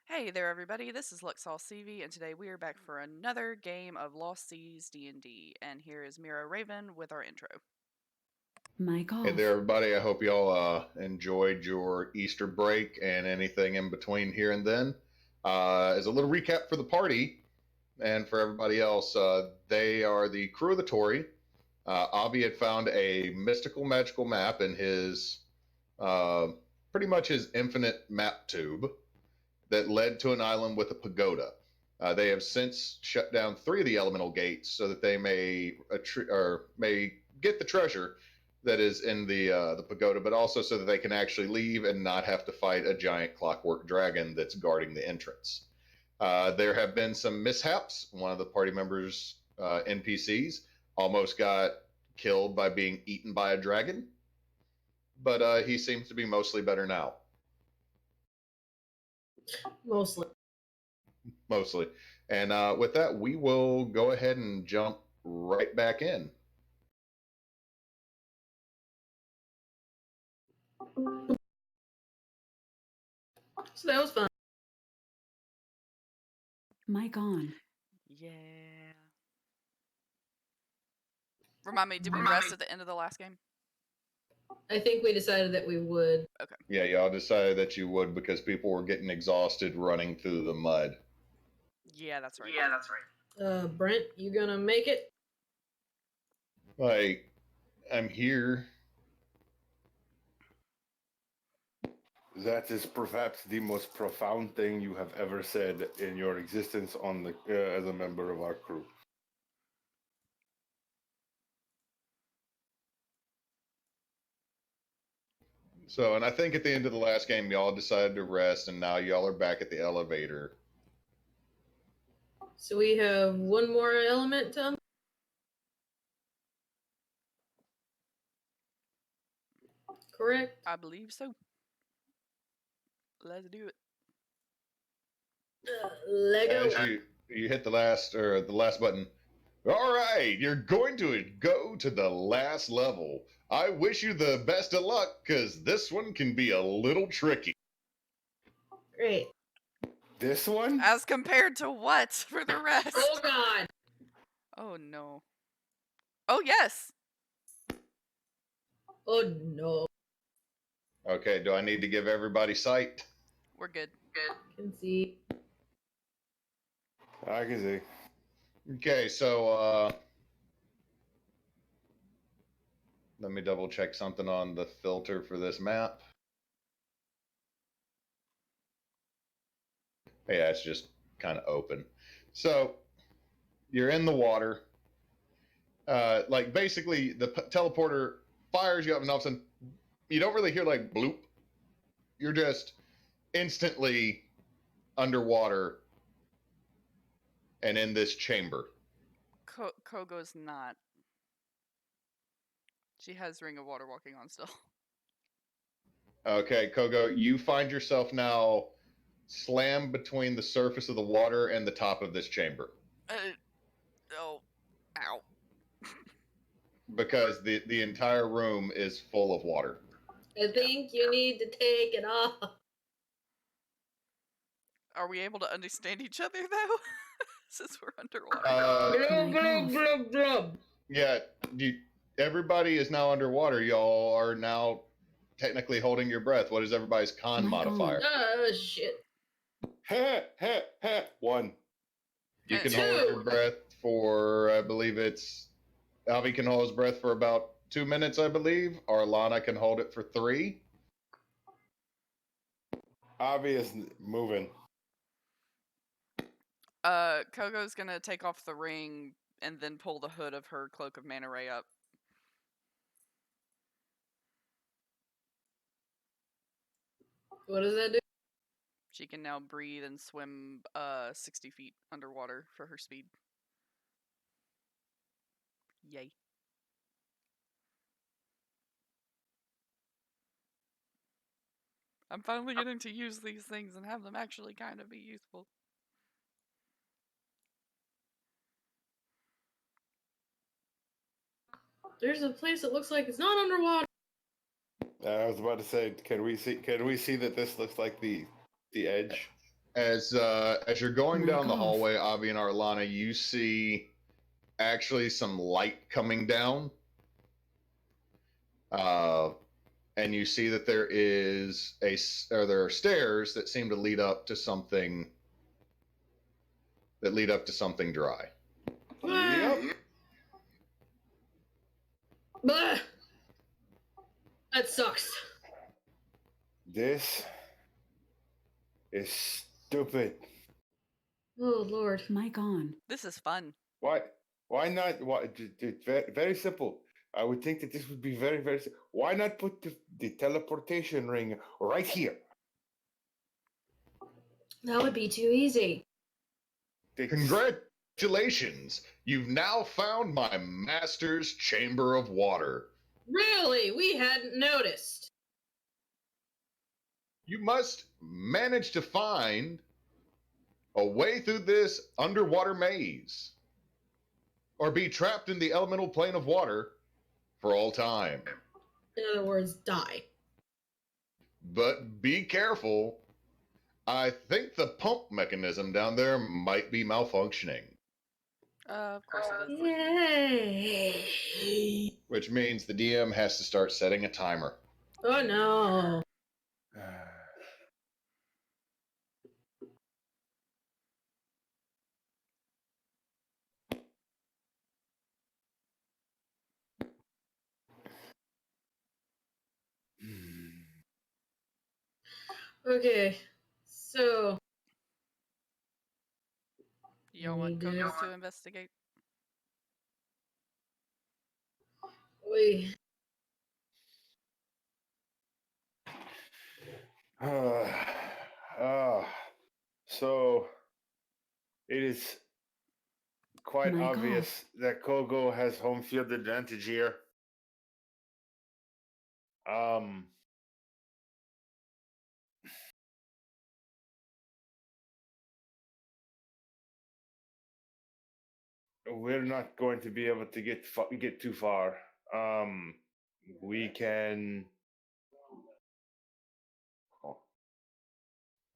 Hey there, everybody. This is Luxall CV, and today we are back for another game of Lost Seas D&D. And here is Mira Raven with our intro. Mic Hey off. there, everybody. I hope y'all enjoyed your Easter break and anything in between here and then. As a little recap for the party and for everybody else, they are the crew of the Tory. Avi had found a mystical magical map in his pretty much his infinite map tube that led to an island with a pagoda. They have since shut down 3 of the elemental gates so that they may get the treasure that is in the pagoda, but also so that they can actually leave and not have to fight a giant clockwork dragon that's guarding the entrance. There have been some mishaps. One of the party members' NPCs almost got killed by being eaten by a dragon, but he seems to be mostly better now. Mostly. And with that, we will go ahead and jump right back in. So that was fun. Mic on. Yeah. Remind me, did we rest at the end of the last game? I think we decided that we would. Okay. Yeah, y'all decided that you would because people were getting exhausted running through the mud. Yeah, that's right. Brent, you gonna make it? Like, I'm here. That is perhaps the most profound thing you have ever said in your existence on the as a member of our crew. So, and I think at the end of the last game, y'all decided to rest, and now y'all are back at the elevator. So we have one more element to correct? I believe so. Let's do it. Lego. As you hit the last button. All right, you're going to go to the last level. I wish you the best of luck, because this one can be a little tricky. Great. This one? As compared to what for the rest? Oh God. Oh no. Oh yes. Oh no. Okay, do I need to give everybody sight? We're good. Can see. I can see. Okay, so let me double check something on the filter for this map. Yeah, it's just kind of open. So you're in the water. Like basically, the teleporter fires you up, and all of a sudden, you don't really hear like bloop. You're just instantly underwater and in this chamber. Kogo's not. She has Ring of Water walking on still. Okay, Kogo, you find yourself now slammed between the surface of the water and the top of this chamber. Oh. Ow. Because the entire room is full of water. I think you need to take it off. Are we able to understand each other though? Since we're underwater. Glub, glub, glub, glub. Yeah, everybody is now underwater. Y'all are now technically holding your breath. What is everybody's con Mic on. modifier? Oh shit. One. You can Two. hold your breath for, I believe it's, Avi can hold his breath for about 2 minutes, I believe. Or Lana can hold it for 3. Avi is moving. Kogo's gonna take off the ring and then pull the hood of her Cloak of Mana Ray up. What does that do? She can now breathe and swim 60 feet underwater for her speed. Yay. I'm finally getting to use these things and have them actually kind of be useful. There's a place that looks like it's not underwater. I was about to say, can we see that this looks like the edge? As you're going Mic down the off. hallway, Avi and Arlana, you see actually some light coming down. And you see that there are stairs that seem to lead up to something dry. Yep. Blah! That sucks. This is stupid. Oh Lord. Mic on. This is fun. Why? Why not? Why? Very simple. I would think that this would be very, very. Why not put the teleportation ring right here? That would be too easy. Congratulations! You've now found my master's chamber of water. Really? We hadn't noticed. You must manage to find a way through this underwater maze, or be trapped in the elemental plane of water for all time. In other words, die. But be careful. I think the pump mechanism down there might be malfunctioning, Of course it is. Yay! which means the DM has to start setting a timer. Oh no. Okay, so Y'all want We do. Kogos to investigate? we So it is quite Mic obvious that Kogo has home field advantage here. We're not going to be able to get too far. We can.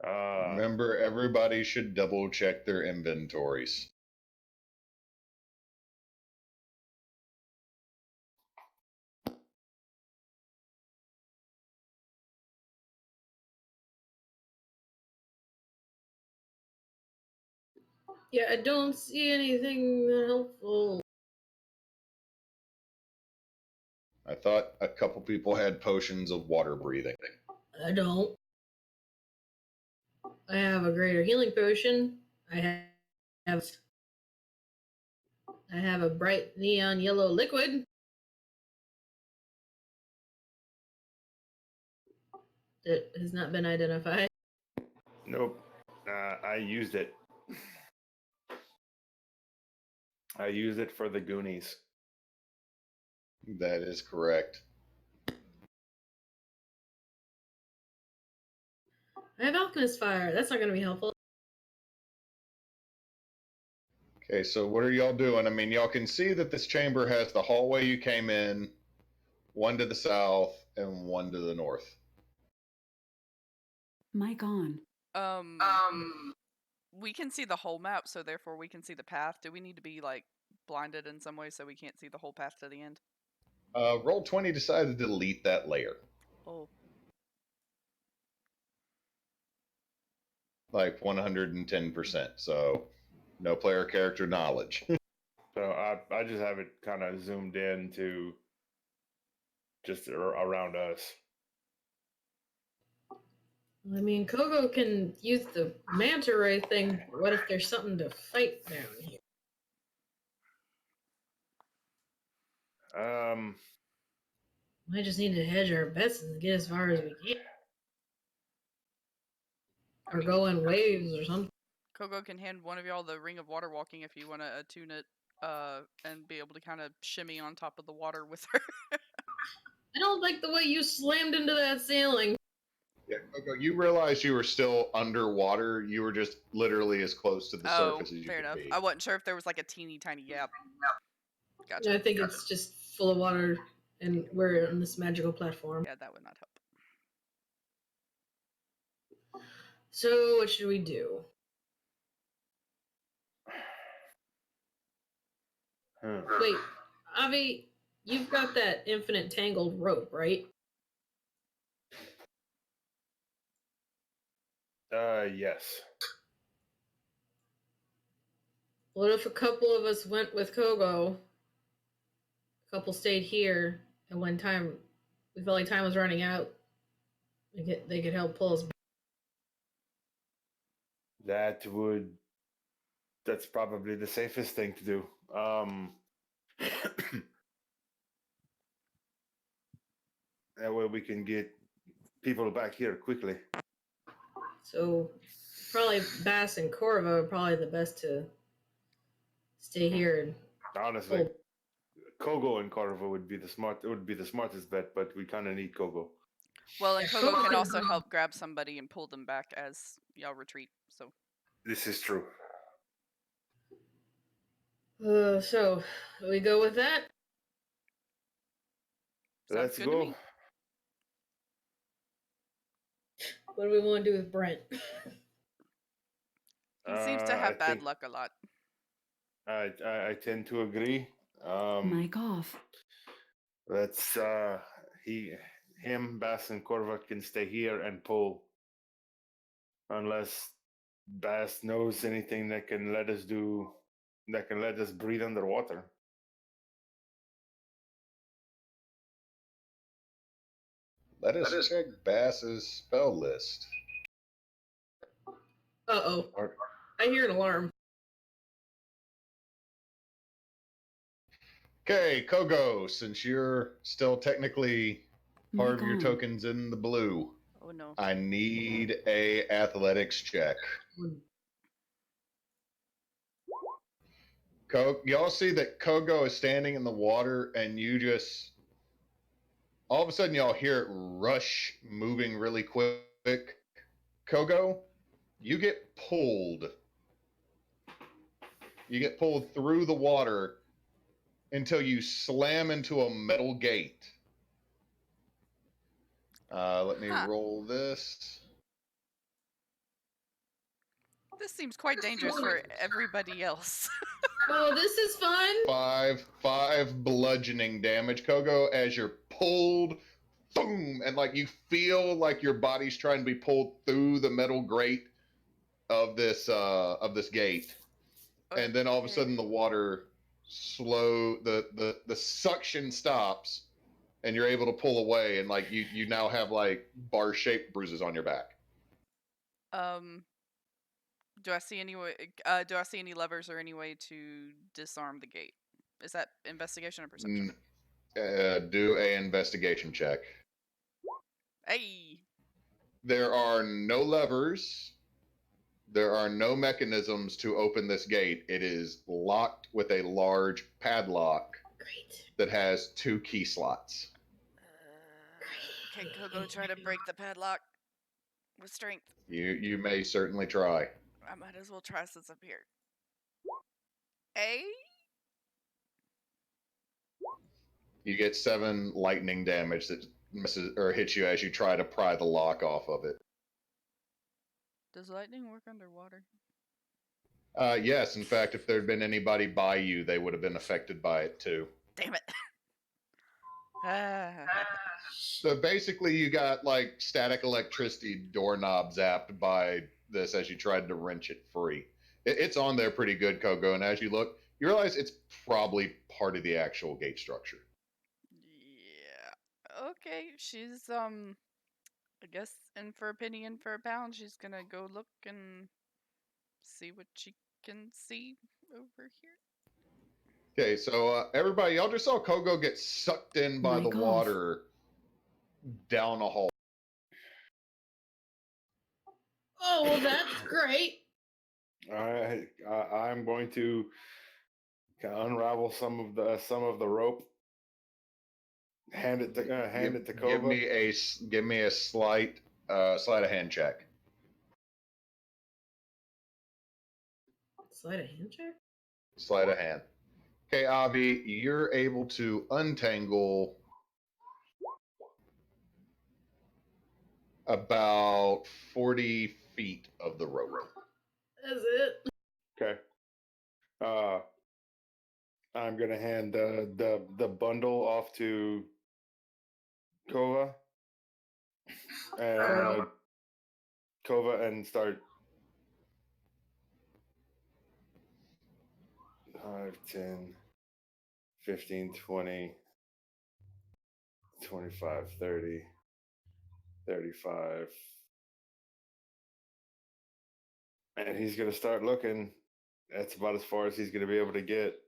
Remember, everybody should double check their inventories. yeah, I don't see anything helpful. I thought a couple people had potions of water breathing. I don't. I have a greater healing potion. Have I have a bright neon yellow liquid that has not been identified. Nope. I used it. I used it for the Goonies. That is correct. I have alchemist fire. That's not going to be helpful. Okay, so what are y'all doing? I mean, y'all can see that this chamber has the hallway you came in, one to the south, and one to the north. Mic on. We can see the whole map, so therefore we can see the path. Do we need to be like blinded in some way so we can't see the whole path to the end? Roll20 decided to delete that layer. Oh. Like 110%. So no player character knowledge. So I just have it kind of zoomed in to just around us. I mean, Kogo can use the manta ray thing. What if there's something to fight down here? I just need to hedge our bets and get as far as we can. Or go in waves or something. Kogo can hand one of y'all the ring of water walking if you want to attune it and be able to kind of shimmy on top of the water with her. I don't like the way you slammed into that ceiling. Yeah, Coco, you realized you were still underwater. You were just literally as close to the surface as you fair could enough. be. I wasn't sure if there was like a teeny tiny gap. Gotcha. I think it's just full of water and we're on this magical platform. Yeah, that would not help. So what should we do? Wait, Avi, you've got that infinite tangled rope, right? Yes. What if a couple of us went with Kogo? A couple stayed here, and when we felt like time was running out, they could help pull us back. That's probably the safest thing to do. That way we can get people back here quickly. So probably Bass and Corvo are probably the best to stay here and Honestly, pull. Kogo and Corvo would be the smartest bet, but we kind of need Kogo. Well, and Yeah, Kogo Kogo can can- also help grab somebody and pull them back as y'all retreat. So This is true. So we go with that. sounds Let's good to go. me. What do we want to do with Brent? He seems to have I bad think luck a lot. I tend to agree. Mic off. Let's him, Bass, and Corva can stay here and pull, unless Bass knows anything that can let us breathe underwater. Let us check Bass's spell list. Uh-oh. Or- I hear an alarm. Okay, Kogo, since you're still technically part Mic of your on. tokens in the blue, Oh no. I need a athletics check. Y'all see that Kogo is standing in the water, and you just all of a sudden y'all hear it rush, moving really quick. Kogo, you get pulled. You get pulled through the water until you slam into a metal gate. Let me Huh. roll this. This seems quite dangerous for everybody else. Oh, this is fun. Five bludgeoning damage, Kogo, as you're pulled, boom, and like you feel like your body's trying to be pulled through the metal grate of this gate, and then all of a sudden the water the suction stops, and you're able to pull away, and like you now have like bar shaped bruises on your back. Do I see any way? Do I see any levers or any way to disarm the gate? Is that investigation or perception? Do a investigation check. Hey. There are no levers. There are no mechanisms to open this gate. It is locked with a large padlock Great. that has 2 key slots. Can Kogo try to break the padlock with strength? You may certainly try. I might as well try since I'm here. A. You get 7 lightning damage that misses or hits you as you try to pry the lock off of it. Does lightning work underwater? Yes, in fact, if there had been anybody by you, they would have been affected by it too. Damn it. So basically, you got like static electricity doorknob zapped by this as you tried to wrench it free. It's on there pretty good, Kogo, and as you look, you realize it's probably part of the actual gate structure. Yeah. Okay. She's I guess in for a penny, in for a pound. She's gonna go look and see what she can see over here. Okay, so everybody, y'all just saw Kogo get sucked in by the Mic off. water down a hole. Oh, well, that's great. I'm going to unravel some of the rope. Hand it to Kova. Give me a sleight of hand check. Sleight of hand check? Sleight of hand. Okay, Avi, you're able to untangle about 40 feet of the rope. That's it. Okay. I'm gonna hand the bundle off to Kova and start 5, 10, 15, 20, 25, 30, 35. And he's gonna start looking. That's about as far as he's gonna be able to get.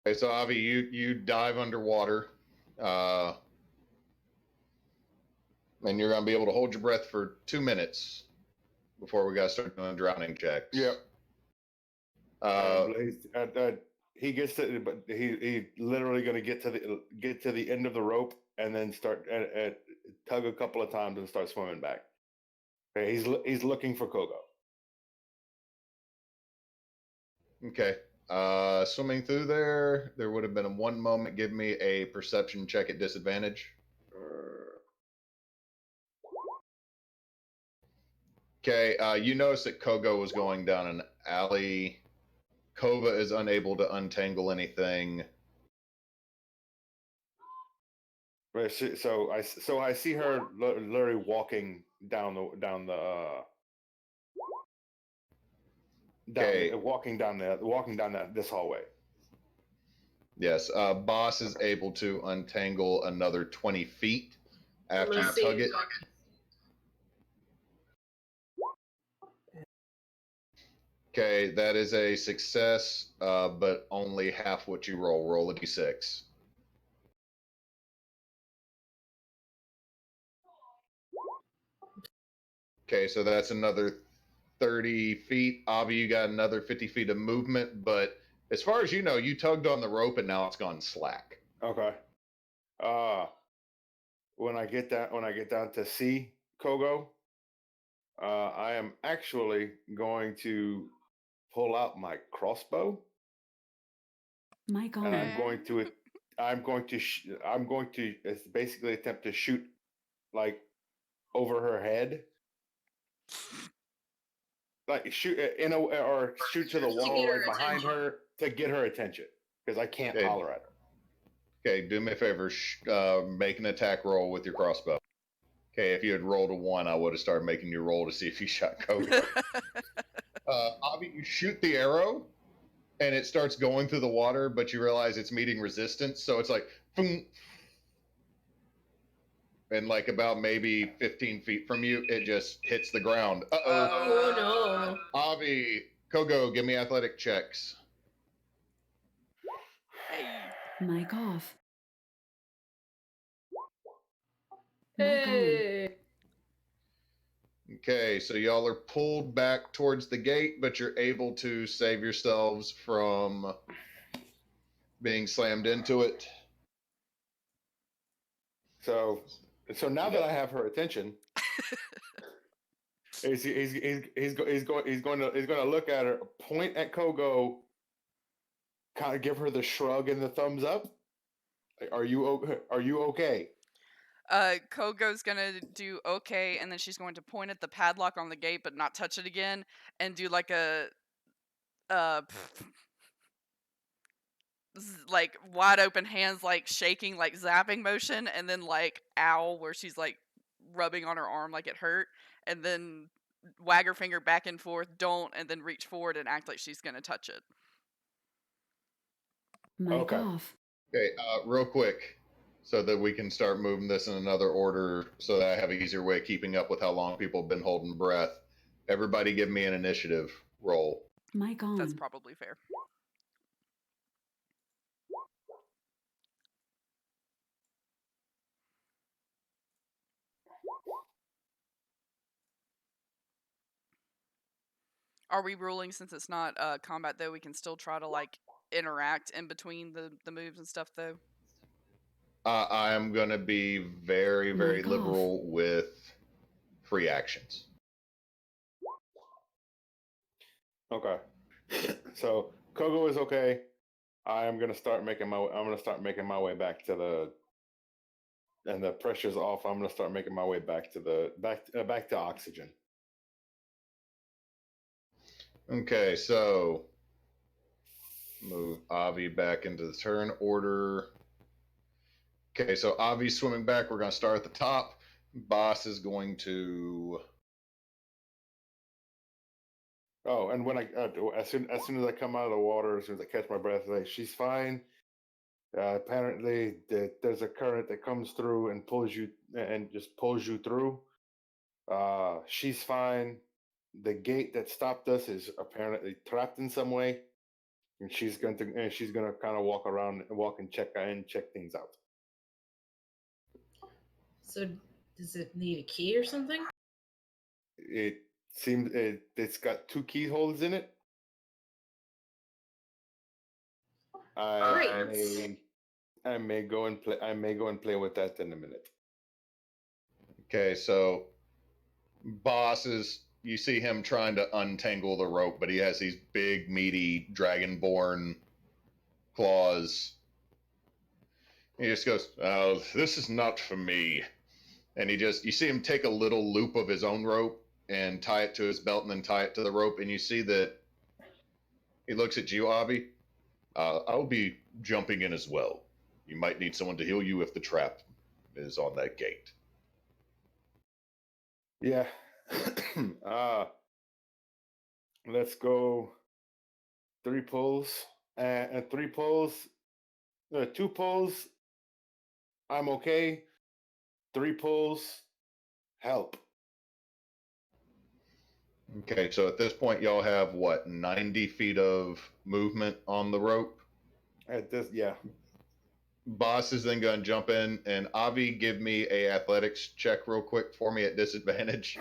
Okay, so Avi, you dive underwater, and you're gonna be able to hold your breath for 2 minutes before we gotta start doing drowning checks. Yep. Uh, He gets to, but he literally going to get to the end of the rope and then start tug a couple of times and start swimming back. Okay, he's looking for Kogo. okay. Swimming through there would have been a 1 moment. Give me a perception check at disadvantage. Okay, you notice that Kogo was going down an alley. Kova is unable to untangle anything. Right, so I see her literally walking down Okay. this hallway. Yes, Boss is able to untangle another 20 feet after you tug it. Okay, that is a success, but only half what you roll. Roll a d6. Okay, so that's another 30 feet. Avi, you got another 50 feet of movement, but as far as you know, you tugged on the rope and now it's gone slack. Okay. When I get down to see Kogo, I am actually going to pull out my crossbow. My God. And I'm going to basically attempt to shoot like over her head, like shoot or shoot to the wall like behind her to get her attention because I can't holler at her. Okay, do me a favor. Make an attack roll with your crossbow. Okay, if you had rolled a 1, I would have started making you roll to see if you shot Kogo. Avi, you shoot the arrow, and it starts going through the water, but you realize it's meeting resistance, so it's like, boom. And like about maybe 15 feet from you, it just hits the ground. Uh-oh. Oh no. Avi, Kogo, give me athletic checks. Hey. Mic off. Hey. Okay, so y'all are pulled back towards the gate, but you're able to save yourselves from being slammed into it. So now that I have her attention, he's going to look at her, point at Kogo, kind of give her the shrug and the thumbs up. Like, are you okay? Kogo's gonna do okay, and then she's going to point at the padlock on the gate, but not touch it again, and do like a like wide open hands, like shaking, like zapping motion, and then like ow, where she's like rubbing on her arm like it hurt, and then wag her finger back and forth, don't, and then reach forward and act like she's gonna touch it. Mic off. Okay, real quick, so that we can start moving this in another order so that I have an easier way of keeping up with how long people have been holding breath. Everybody give me an initiative roll. Mic on. That's probably fair. Are we ruling since it's not combat though? We can still try to like interact in between the moves and stuff though. I am going to be very, very Mic liberal with free actions. Okay. So Kogo is okay. I'm gonna start making my way back to and the pressure's off, I'm gonna start making my way back to the back to oxygen. Okay, so move Avi back into the turn order. Okay, so Avi's swimming back. We're going to start at the top. Boss is going to. Oh, and when I as soon as I come out of the water, as soon as I catch my breath, like she's fine. Apparently, there's a current that comes through and pulls you and just pulls you through. She's fine. The gate that stopped us is apparently trapped in some way, and she's going to kind of walk around, walk and check things out. So, does it need a key or something? It seems it's got 2 keyholes in it. Great. I may go and play with that in a minute. Okay, so Boss is. You see him trying to untangle the rope, but he has these big, meaty, dragonborn claws. He just goes, "Oh, this is not for me." And you see him take a little loop of his own rope and tie it to his belt and then tie it to the rope. And you see that he looks at you, Avi. I'll be jumping in as well. You might need someone to heal you if the trap is on that gate. Yeah. Let's go 3 pulls and 3 pulls. 2 pulls, I'm okay. 3 pulls, help. Okay, so at this point, y'all have what, 90 feet of movement on the rope? At this, yeah. Boss is then going to jump in, and Avi, give me a athletics check real quick for me at disadvantage.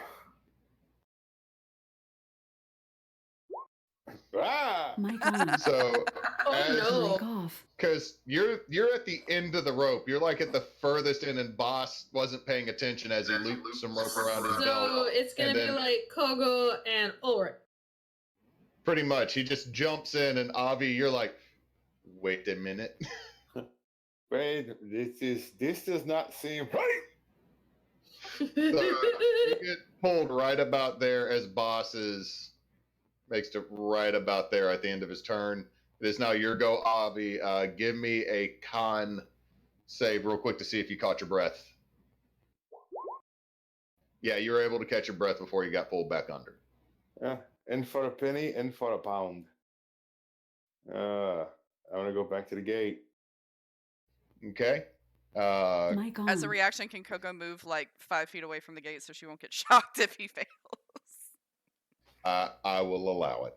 Ah! Mic on. So, Oh Mic no. off. because you're at the end of the rope, you're like at the furthest end, and Boss wasn't paying attention as he looped some rope around his So belt. it's gonna And be then- like Kogo and Ulrich. Pretty much, he just jumps in, and Avi, you're like, wait a minute. Wait, this does not seem right. So you get pulled right about there as Boss makes it right about there at the end of his turn. It is now your go, Avi. Give me a con save real quick to see if you caught your breath. Yeah, you were able to catch your breath before you got pulled back under. Yeah, in for a penny, in for a pound. I'm gonna go back to the gate. Okay. Mic on. As a reaction, can Coco move like 5 feet away from the gate so she won't get shocked if he fails? I will allow it.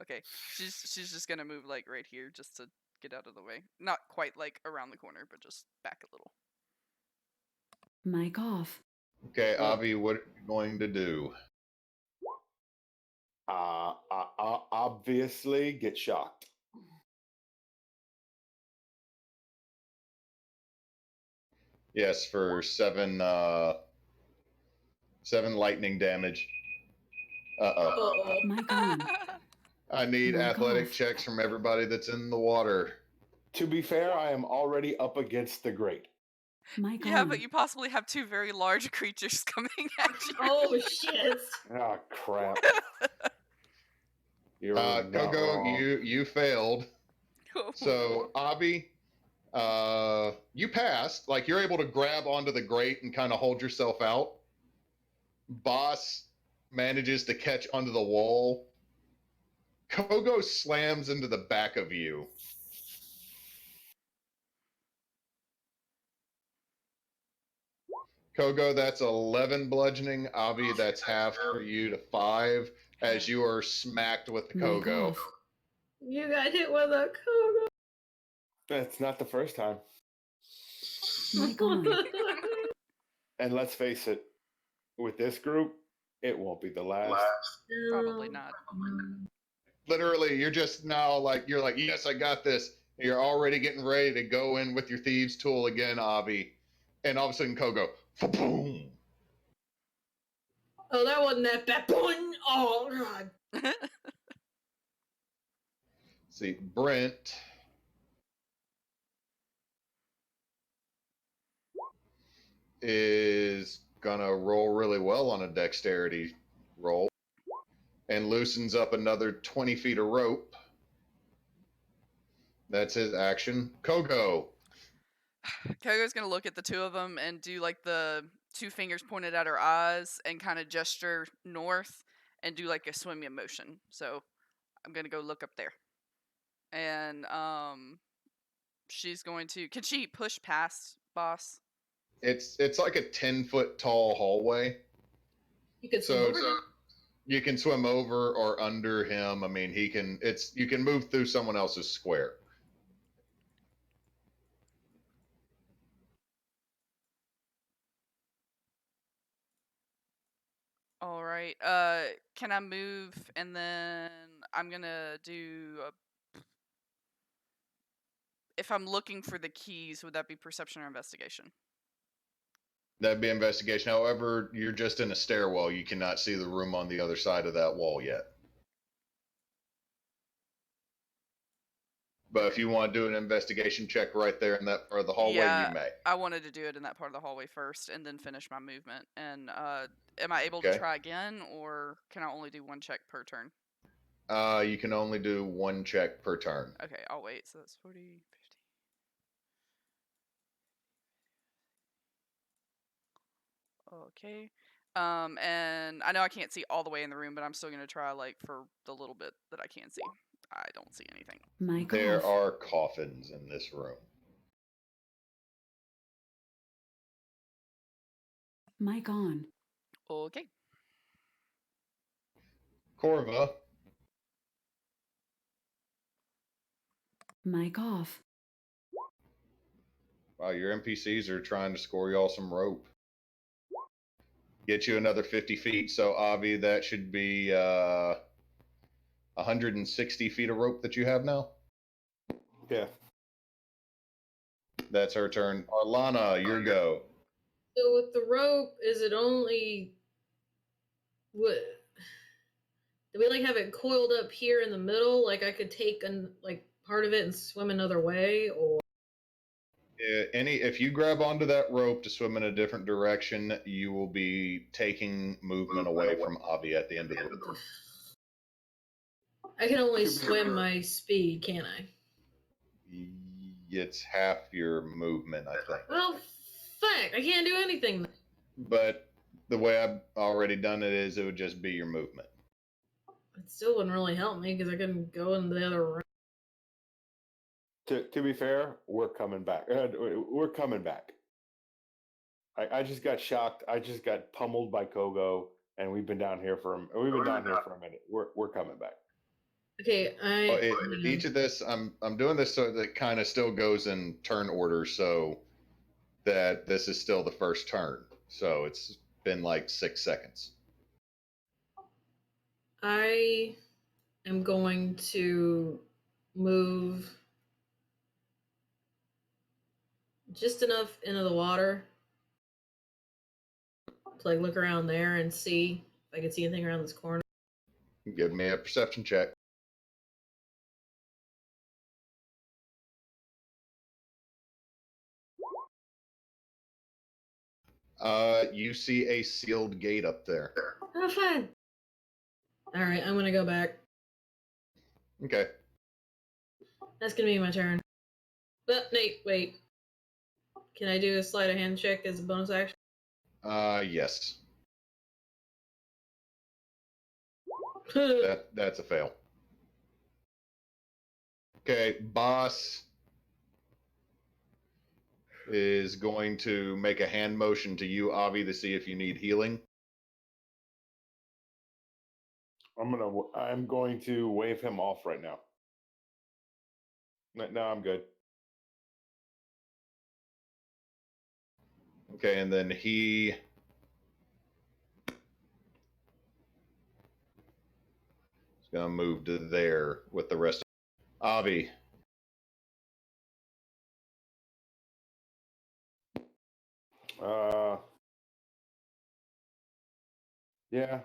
Okay, she's just gonna move like right here just to get out of the way. Not quite like around the corner, but just back a little. Mic off. Okay, Avi, what are you going to do? Obviously get shocked. Yes, for 7 lightning damage. Uh-oh. Mic on. I need Mic athletic off. checks from everybody that's in the water. To be fair, I am already up against the grate. Mic Yeah, on. but you possibly have 2 very large creatures coming at you. Oh shit. Ah, crap. You're not Coco, wrong. you failed. So, Avi, you passed. Like, you're able to grab onto the grate and kind of hold yourself out. Boss manages to catch onto the wall. Kogo slams into the back of you. Kogo, that's 11 bludgeoning. Avi, that's half for you to 5 as you are smacked with the Mic Kogo. off. You got hit with a Kogo. That's not the first time. Mic on. And let's face it, with this group, it won't be the last. Probably not. Literally, you're just now like, you're like, yes, I got this. You're already getting ready to go in with your thieves' tool again, Avi. And all of a sudden, Kogo, boom. Oh, that wasn't that bad. Oh god. See, Brent. is gonna roll really well on a dexterity roll and loosens up another 20 feet of rope. That's his action. Kogo. Kogo's gonna look at the two of them and do like the two fingers pointed at her eyes and kind of gesture north and do like a swimming motion. So I'm gonna go look up there. And she's going to. Can she push past boss? It's like a 10-foot tall hallway. You could swim So over him. you can swim over or under him. I mean, you can move through someone else's square. All right. Can I move and then I'm gonna do. If I'm looking for the keys, would that be perception or investigation? That'd be investigation. However, you're just in a stairwell. You cannot see the room on the other side of that wall yet. But if you want to do an investigation check right there in that part of the hallway, Yeah, you may. I wanted to do it in that part of the hallway first and then finish my movement. And am I able to Okay. try again, or can I only do one check per turn? You can only do one check per turn. Okay, I'll wait. So that's 40, 50. Okay. And I know I can't see all the way in the room, but I'm still gonna try like for the little bit that I can see. I don't see anything. Mic There off. are coffins in this room. Mic on. Okay. Corva, Mic off. wow, your NPCs are trying to score y'all some rope. Get you another 50 feet. So, Avi, that should be 160 feet of rope that you have now. Yeah. That's her turn. Arlana, your go. So with the rope, is it only what? Do we like have it coiled up here in the middle? Like I could take like part of it and swim another way, or If you grab onto that rope to swim in a different direction, you will be taking movement away from Avi at the end of the rope. I can only swim my speed, can't I? It's half your movement, I think. Well, fuck! I can't do anything. But the way I've already done it is it would just be your movement. It still wouldn't really help me because I couldn't go in the other room. To be fair, we're coming back. We're coming back. I just got shocked. I just got pummeled by Kogo, and we've been down here for a minute. We're coming back. Okay, Each of this, I'm doing this so that it kind of still goes in turn order, so that this is still the first turn. So it's been like 6 seconds. I am going to move just enough into the water to like look around there and see if I can see anything around this corner. Give me a perception check. You see a sealed gate up there. Oh, fine. All right, I'm gonna go back. Okay. That's gonna be my turn. But Nate, wait. Can I do a sleight of hand check as a bonus action? Yes. Okay. That's a fail. Okay, boss is going to make a hand motion to you, Avi, to see if you need healing. I'm going to wave him off right now. No, I'm good. Okay, and then he is gonna move to there with the rest of Avi. Yeah.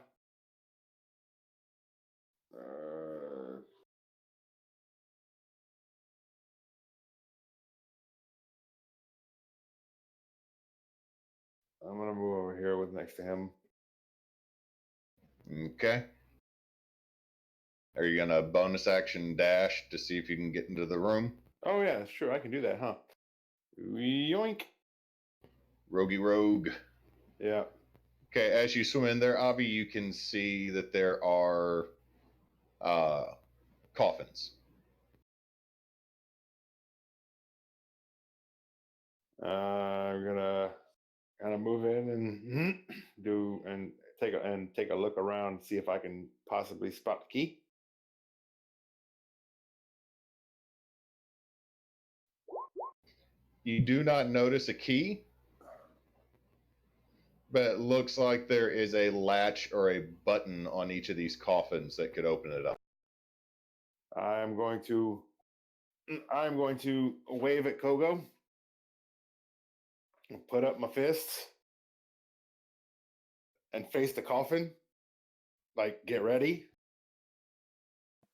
I'm gonna move over here with next to him. Okay. Are you gonna bonus action dash to see if you can get into the room? Oh yeah, sure, I can do that, huh? Yoink. Rogie rogue. Yeah. Okay, as you swim in there, Avi, you can see that there are coffins. I'm gonna kind of move in and take a look around, see if I can possibly spot the key. You do not notice a key, but it looks like there is a latch or a button on each of these coffins that could open it up. I'm going to wave at Kogo, put up my fists, and face the coffin. Like, get ready.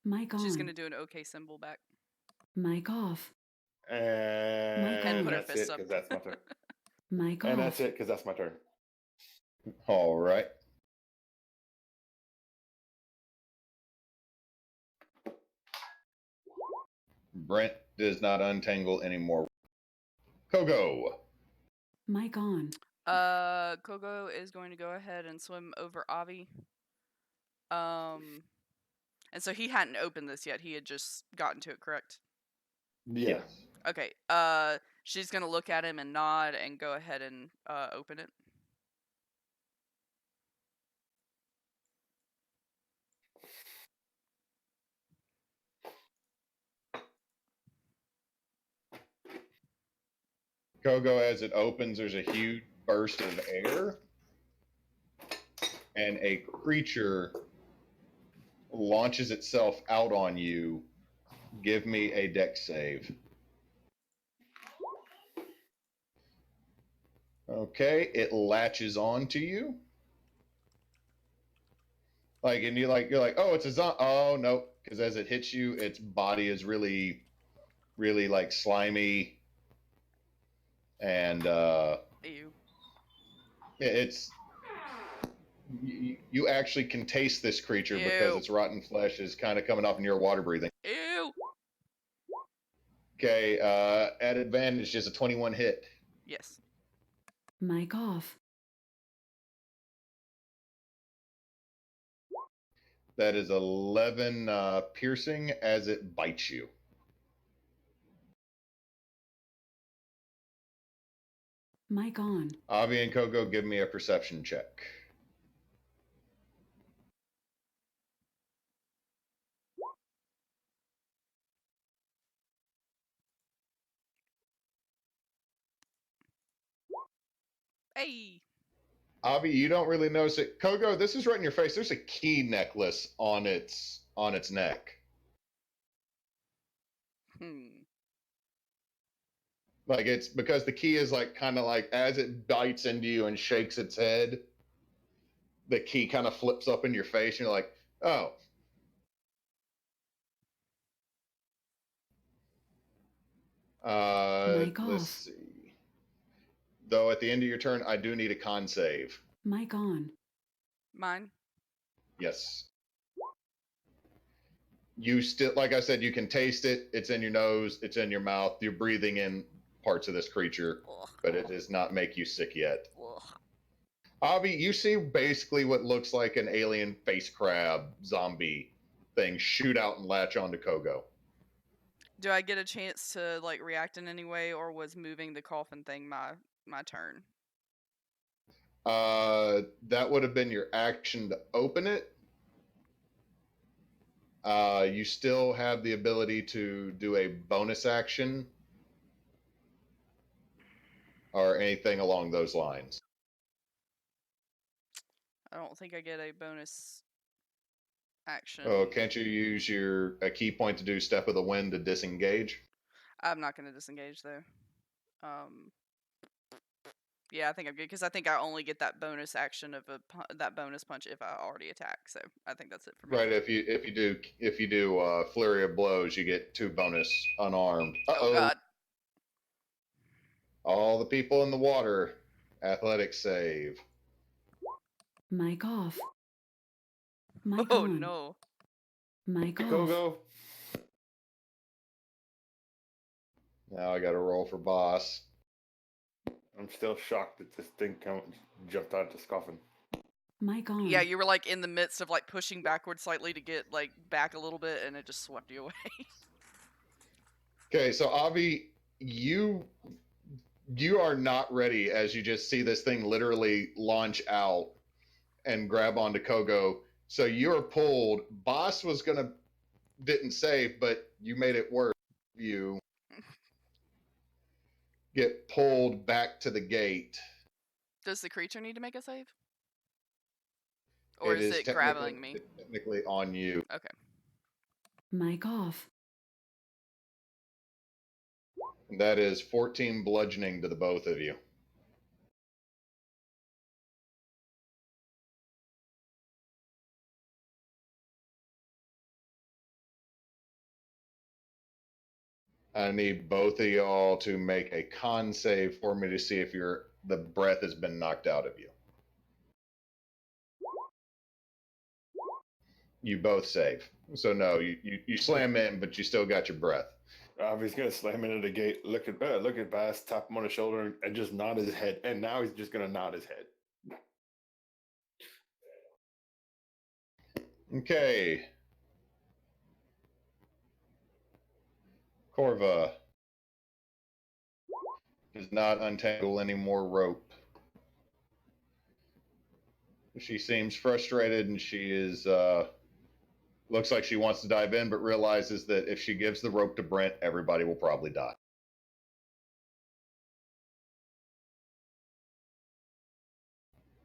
Mic on. She's gonna do an OK symbol back. Mic off. And put her that's fists it, up. because that's my turn. Mic And off. that's it, because that's my turn. All right. Brent does not untangle anymore. Kogo. Mic on. Kogo is going to go ahead and swim over Avi. And so he hadn't opened this yet. He had just gotten to it, correct? Yeah. Yes. Okay. She's gonna look at him and nod and go ahead and open it. Kogo, as it opens, there's a huge burst of air, and a creature launches itself out on you. Give me a dex save. Okay, it latches on to you. Like, and you're like, oh, it's a zombie. Oh no, because as it hits you, its body is really, really like slimy, and Ew. it's you actually can taste this creature because Ew. its rotten flesh is kind of coming off, and you're water breathing. Ew. Okay, at advantage is a 21 hit. Yes. Mic off. That is 11 piercing as it bites you. Mic on. Avi and Kogo, give me a perception check. Hey. Avi, you don't really notice it. Kogo, this is right in your face. There's a key necklace on its neck. Like, it's because the key is like kind of like as it bites into you and shakes its head, the key kind of flips up in your face, and you're like, oh. Mic Let's off. see. Though at the end of your turn, I do need a con save. Mic on. Mine. Yes. You still, like I said, you can taste it. It's in your nose. It's in your mouth. You're breathing in parts of this creature, Ugh. but it does not make you sick yet. Ugh. Avi, you see basically what looks like an alien face crab zombie thing shoot out and latch onto Kogo. Do I get a chance to like react in any way, or was moving the coffin thing my turn? That would have been your action to open it. You still have the ability to do a bonus action or anything along those lines. I don't think I get a bonus action. Oh, can't you use a key point to do Step of the Wind to disengage? I'm not going to disengage though. Yeah, I think I'm good because I think I only get that bonus action of that bonus punch if I already attack. So I think that's it for me. Right. If you do Flurry of Blows, you get 2 bonus unarmed. Oh God. All the people in the water Athletics save. Mic off. Mic Oh on. no. Mic off. Kogo. Now I got to roll for boss. I'm still shocked that this thing jumped out the coffin. Mic on. Yeah, you were like in the midst of like pushing backward slightly to get like back a little bit, and it just swept you away. Okay, so Avi, you are not ready as you just see this thing literally launch out and grab onto Kogo. So you're pulled. Boss was gonna didn't save, but you made it worse. You get pulled back to the gate. Does the creature need to make a save? Or It is is it grabbing me? technically on you. Okay. Mic off. That is 14 bludgeoning to the both of you. I need both of y'all to make a con save for me to see if the breath has been knocked out of you. You both save. So no, you slam in, but you still got your breath. He's gonna slam into the gate. Look at Bass, tap him on the shoulder, and just nod his head. And now he's just gonna nod his head. Okay. Corva does not untangle any more rope. She seems frustrated and she is looks like she wants to dive in, but realizes that if she gives the rope to Brent, everybody will probably die.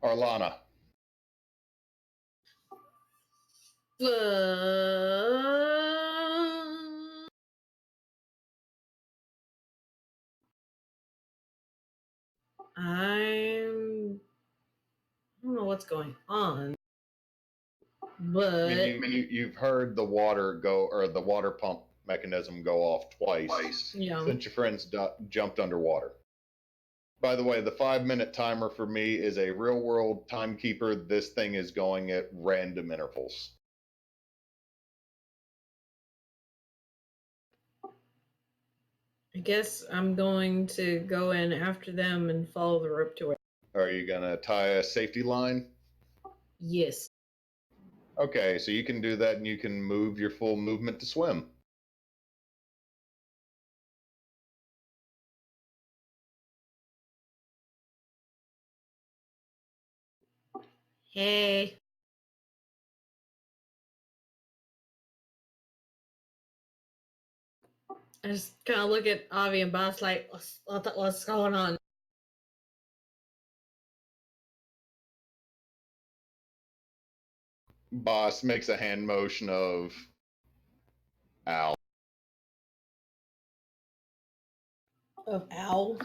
Arlana. I don't know what's going on, I but mean, you've heard the water go, or the water pump mechanism go off twice yeah. since your friends jumped underwater. By the way, the 5-minute timer for me is a real world timekeeper. This thing is going at random intervals. I guess I'm going to go in after them and follow the rope to it. Are you going to tie a safety line? Yes. Okay, so you can do that and you can move your full movement to swim. Hey. I just kind of look at Avi and Boss like, what's going on? Boss makes a hand motion of ow. Of owl.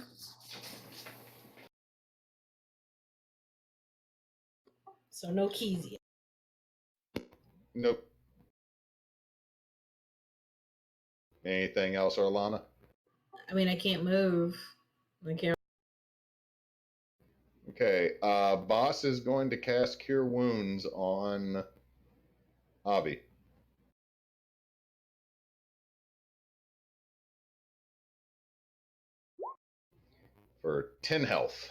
So no keys yet. Nope. Anything else, Arlana? I mean, I can't move. I can't. Okay, Boss is going to cast Cure Wounds on Avi. For 10 health.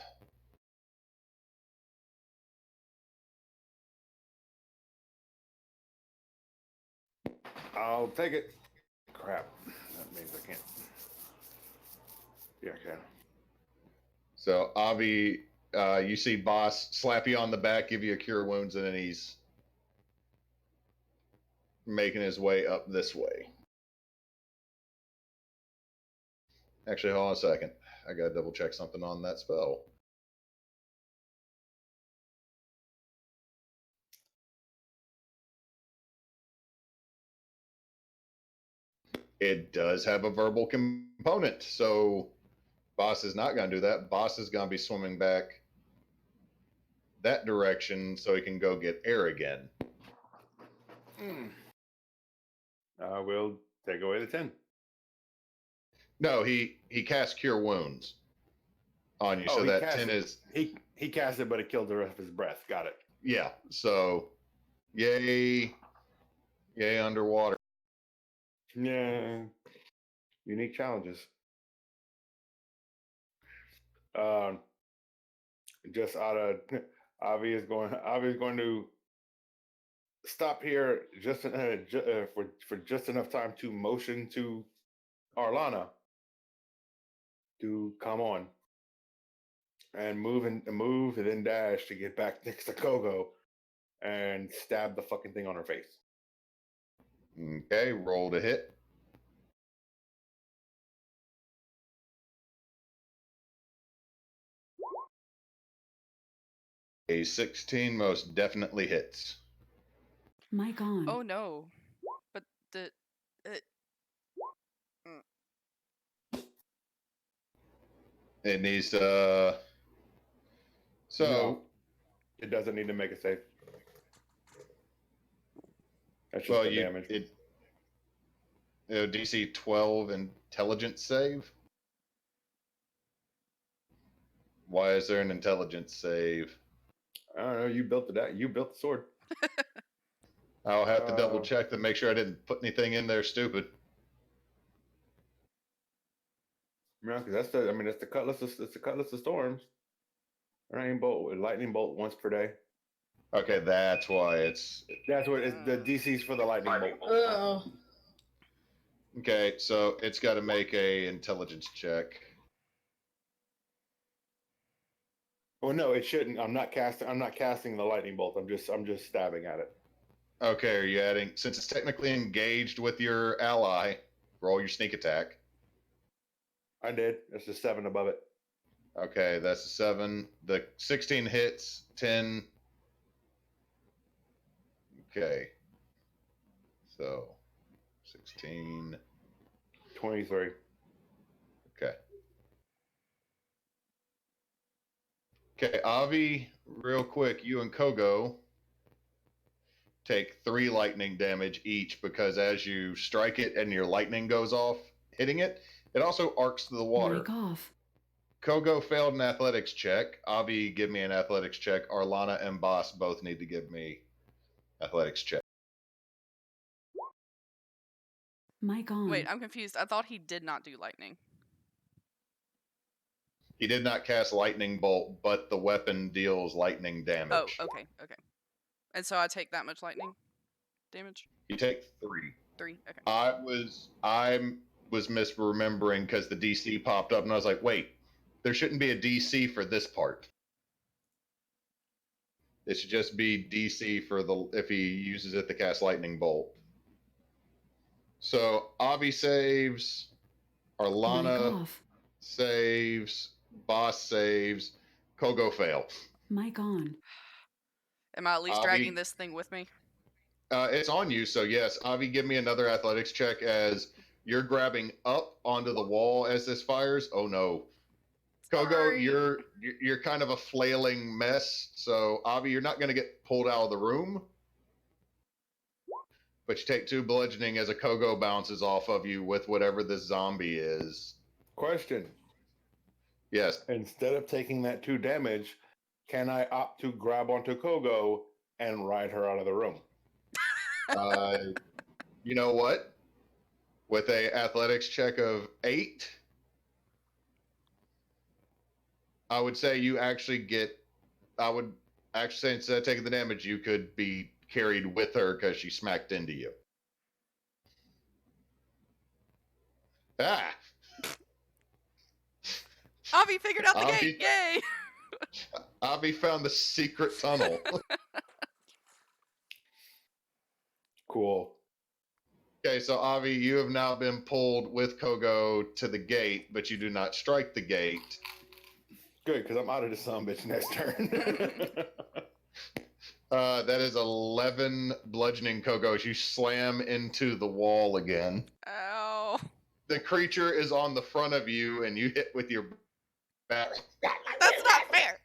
I'll take it. Crap. That means I can't. Yeah, I can. So Avi, you see Boss slap you on the back, give you a Cure Wounds, and then he's making his way up this way. Actually, hold on a second. I gotta double check something on that spell. It does have a verbal component, so Boss is not going to do that. Boss is going to be swimming back that direction so he can go get air again. We'll take away the 10. No, he cast Cure Wounds. on you. Oh, So he that cast 10 it. is, He cast it, but it killed the rest of his breath. Got it. yeah. So, yay underwater. Yeah. Unique challenges. Um, just out of Avi is going to stop here just for just enough time to motion to Arlana to come on and move and then dash to get back next to Kogo and stab the fucking thing on her face. Okay, roll to hit. A 16 most definitely hits. Mic on. Oh no. But the it, It needs to. No, it doesn't need to make a save. That's just well, the damage. DC 12 intelligence save. Why is there an intelligence save? I don't know. You built You built the sword. I'll have to double check to make sure I didn't put anything in there stupid. Yeah, because that's the. I mean, it's the cutlass. It's the cutlass of storms. Lightning bolt once per day. Okay, that's why it's. That's what it's the DC's for the lightning bolt. Oh. Okay, so it's got to make a intelligence check. Well, no, it shouldn't. I'm not casting the lightning bolt. I'm just stabbing at it. Okay, are you adding, since it's technically engaged with your ally, roll your sneak attack. I did. It's just 7 above it. Okay, that's a 7. The 16 hits, 10. Okay. So 16. 23. Okay. Okay, Avi, real quick, you and Kogo take 3 lightning damage each because as you strike it and your lightning goes off, hitting it, it also arcs to the water. Mic off. Kogo failed an athletics check. Avi, give me an athletics check. Arlana and Boss both need to give me athletics check. Mic on. wait, I'm confused. I thought he did not do lightning. He did not cast lightning bolt, but the weapon deals lightning damage. Oh, okay. And so I take that much lightning damage? You take 3. 3. Okay. I was misremembering because the DC popped up, and I was like, wait, there shouldn't be a DC for this part. It should just be DC for the if he uses it to cast lightning bolt. So Avi saves, Mic Arlana off. saves, Boss saves, Kogo fails. Mic on. Am I at least Avi- dragging this thing with me? It's on you, so yes. Avi, give me another athletics check as you're grabbing up onto the wall as this fires. Oh no. Kogo, Sorry. you're kind of a flailing mess, so Avi, you're not going to get pulled out of the room. But you take 2 bludgeoning as a Kogo bounces off of you with whatever this zombie is. Question. Yes. Instead of taking that 2 damage, can I opt to grab onto Kogo and ride her out of the room? You know what? With a athletics check of 8, I would say you actually get. I would actually say instead of taking the damage, you could be carried with her because she smacked into you. Ah! Avi figured out the Avi- gate! Yay! Avi found the secret tunnel. Cool. Okay, so Avi, you have now been pulled with Kogo to the gate, but you do not strike the gate. Good, because I'm out of this son bitch next turn. That is 11 bludgeoning Kogo as you slam into the wall again. Ow. The creature is on the front of you, and you hit with your back. That's not fair!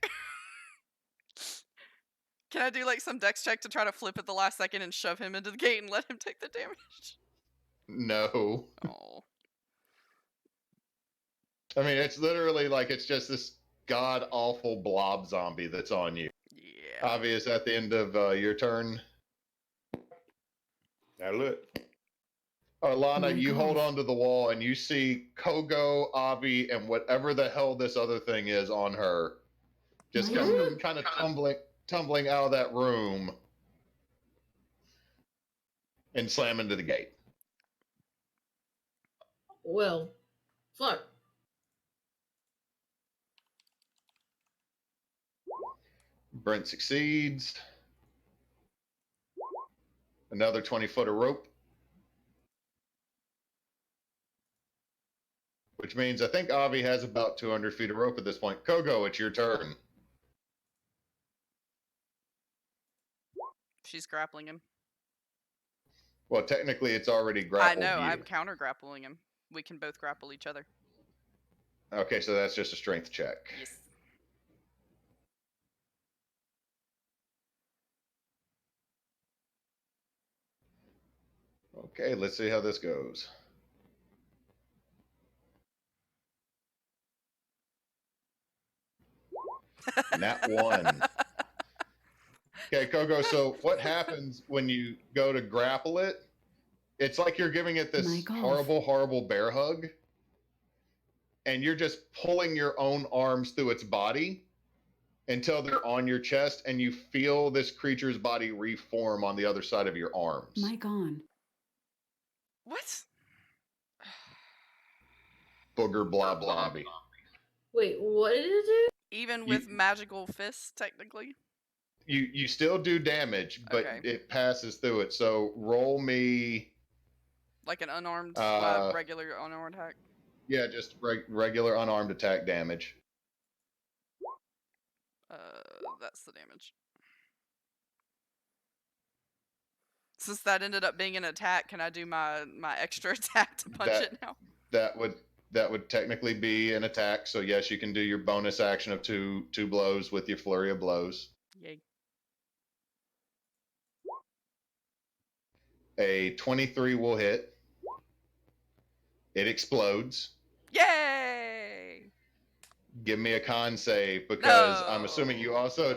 Can I do like some dex check to try to flip at the last second and shove him into the gate and let him take the damage? No. Oh. I mean, it's literally like it's just this god awful blob zombie that's on you. Yeah. Avi, is at the end of your turn. Now look. Alana, Mic you hold off. on to the wall and you see Kogo, Avi, and whatever the hell this other thing is on her, just Mic come on. kind of tumbling out of that room and slam into the gate. Well, fuck. Brent succeeds. Another 20-foot of rope. Which means I think Avi has about 200 feet of rope at this point. Kogo, it's your turn. She's grappling him. Well, technically, it's already I grappled know. you. I'm counter grappling him. We can both grapple each other. Okay, so that's just a strength check. Yes. Okay, let's see how this goes. Nat 1. Okay, Kogo, so what happens when you go to grapple it? It's like you're giving it this Mic off. horrible, horrible bear hug, and you're just pulling your own arms through its body until they're on your chest, and you feel this creature's body reform on the other side of your arms. Mic on. What? Booger blah blobby. Wait, what did it do? Even You- with magical fists, technically? You still do damage, but Okay. it passes through it. So roll me, Like an unarmed, Uh, regular unarmed attack? yeah, just regular unarmed attack damage. That's the damage. Since that ended up being an attack, can I do my extra attack to punch That- it now? That would technically be an attack. So yes, you can do your bonus action of two blows with your flurry of blows. Yay. A 23 will hit. It explodes. Yay! Give me a con save because I'm No. assuming you also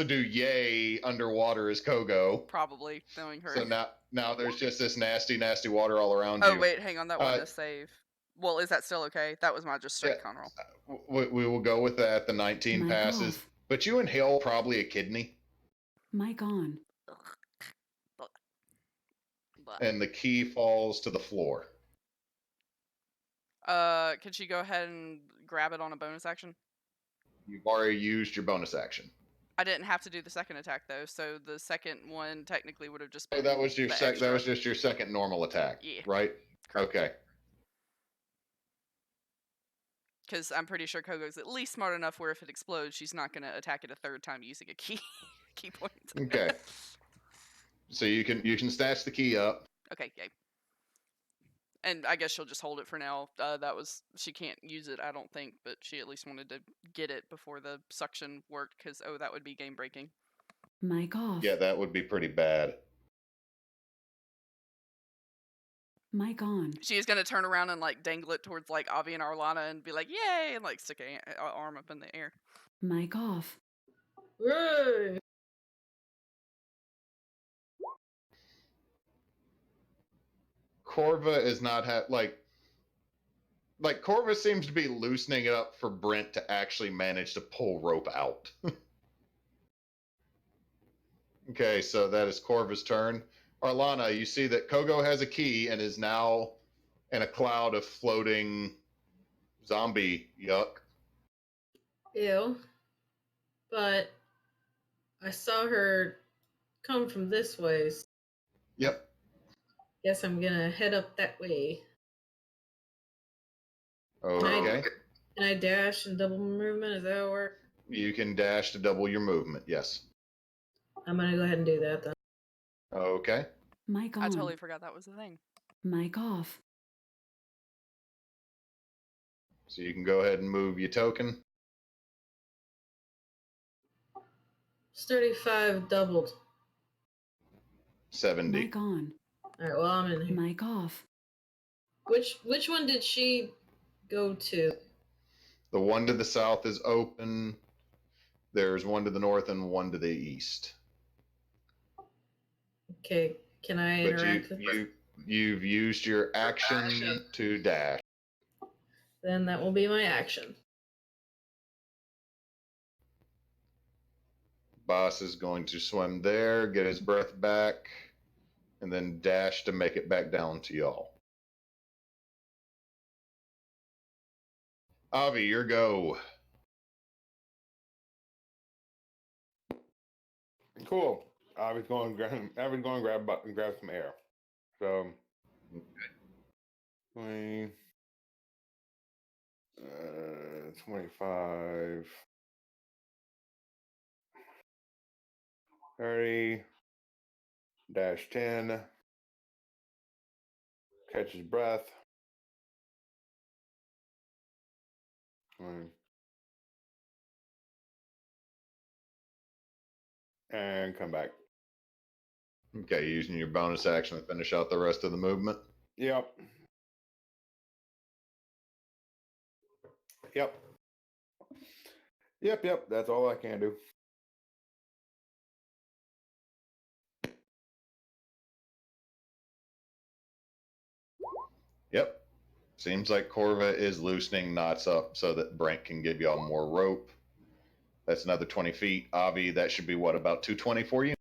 do yay underwater as Kogo. Probably, knowing her. So now there's just this nasty water all around Oh, you. wait, hang on. That wasn't Uh, a save. Well, is that still okay? That was my just straight Yeah. con roll. We will go with that. The 19 Mic passes. off. But you inhale probably a kidney, Mic on. and the key falls to the floor. Could she go ahead and grab it on a bonus action? You've already used your bonus action. I didn't have to do the second attack though, so the second one technically would have just Oh, been that was your the that extra. was just your second normal attack. Yeah. Right? Correct. Okay. Because I'm pretty sure Kogo's at least smart enough where if it explodes, she's not going to attack it a third time using a key point. Okay. So you can snatch the key up. Okay, yay. And I guess she'll just hold it for now. She can't use it, I don't think, but she at least wanted to get it before the suction worked, because, that would be game breaking. Mic off. Yeah, that would be pretty bad. Mic on. She is going to turn around and, like, dangle it towards, like, Avi and Arlana and be like, yay, and, like, stick an arm up in the air. Mic off. Yay! Corva is not like Corva seems to be loosening it up for Brent to actually manage to pull rope out. Okay, so that is Corva's turn. Arlana, you see that Kogo has a key and is now in a cloud of floating zombie yuck. Ew. But I saw her come from this way. So Yep. guess I'm gonna head up that way. Okay. Can I dash and double movement? Is that how it works? You can dash to double your movement. Yes. I'm gonna go ahead and do that then. Okay. Mic on. I totally forgot that was the thing. Mic off. So you can go ahead and move your token. 35 doubled. 70. Mic on. Alright, well I'm in here. Mic off. Which one did she go to? The one to the south is open. There's one to the north and one to the east. Okay, can I But interact with you've used your action to dash. Then that will be my action. Boss is going to swim there, get his breath back, and then dash to make it back down to y'all. Avi, your go. Cool. I was going to grab some air. So 20, 25, 30, -10, catch his breath. 20, and come back. Okay, using your bonus action to finish out the rest of the movement. Yep. Yep. Yep. That's all I can do. Yep. Seems like Corva is loosening knots up so that Brent can give y'all more rope. That's another 20 feet. Avi, that should be what, about 220 for you?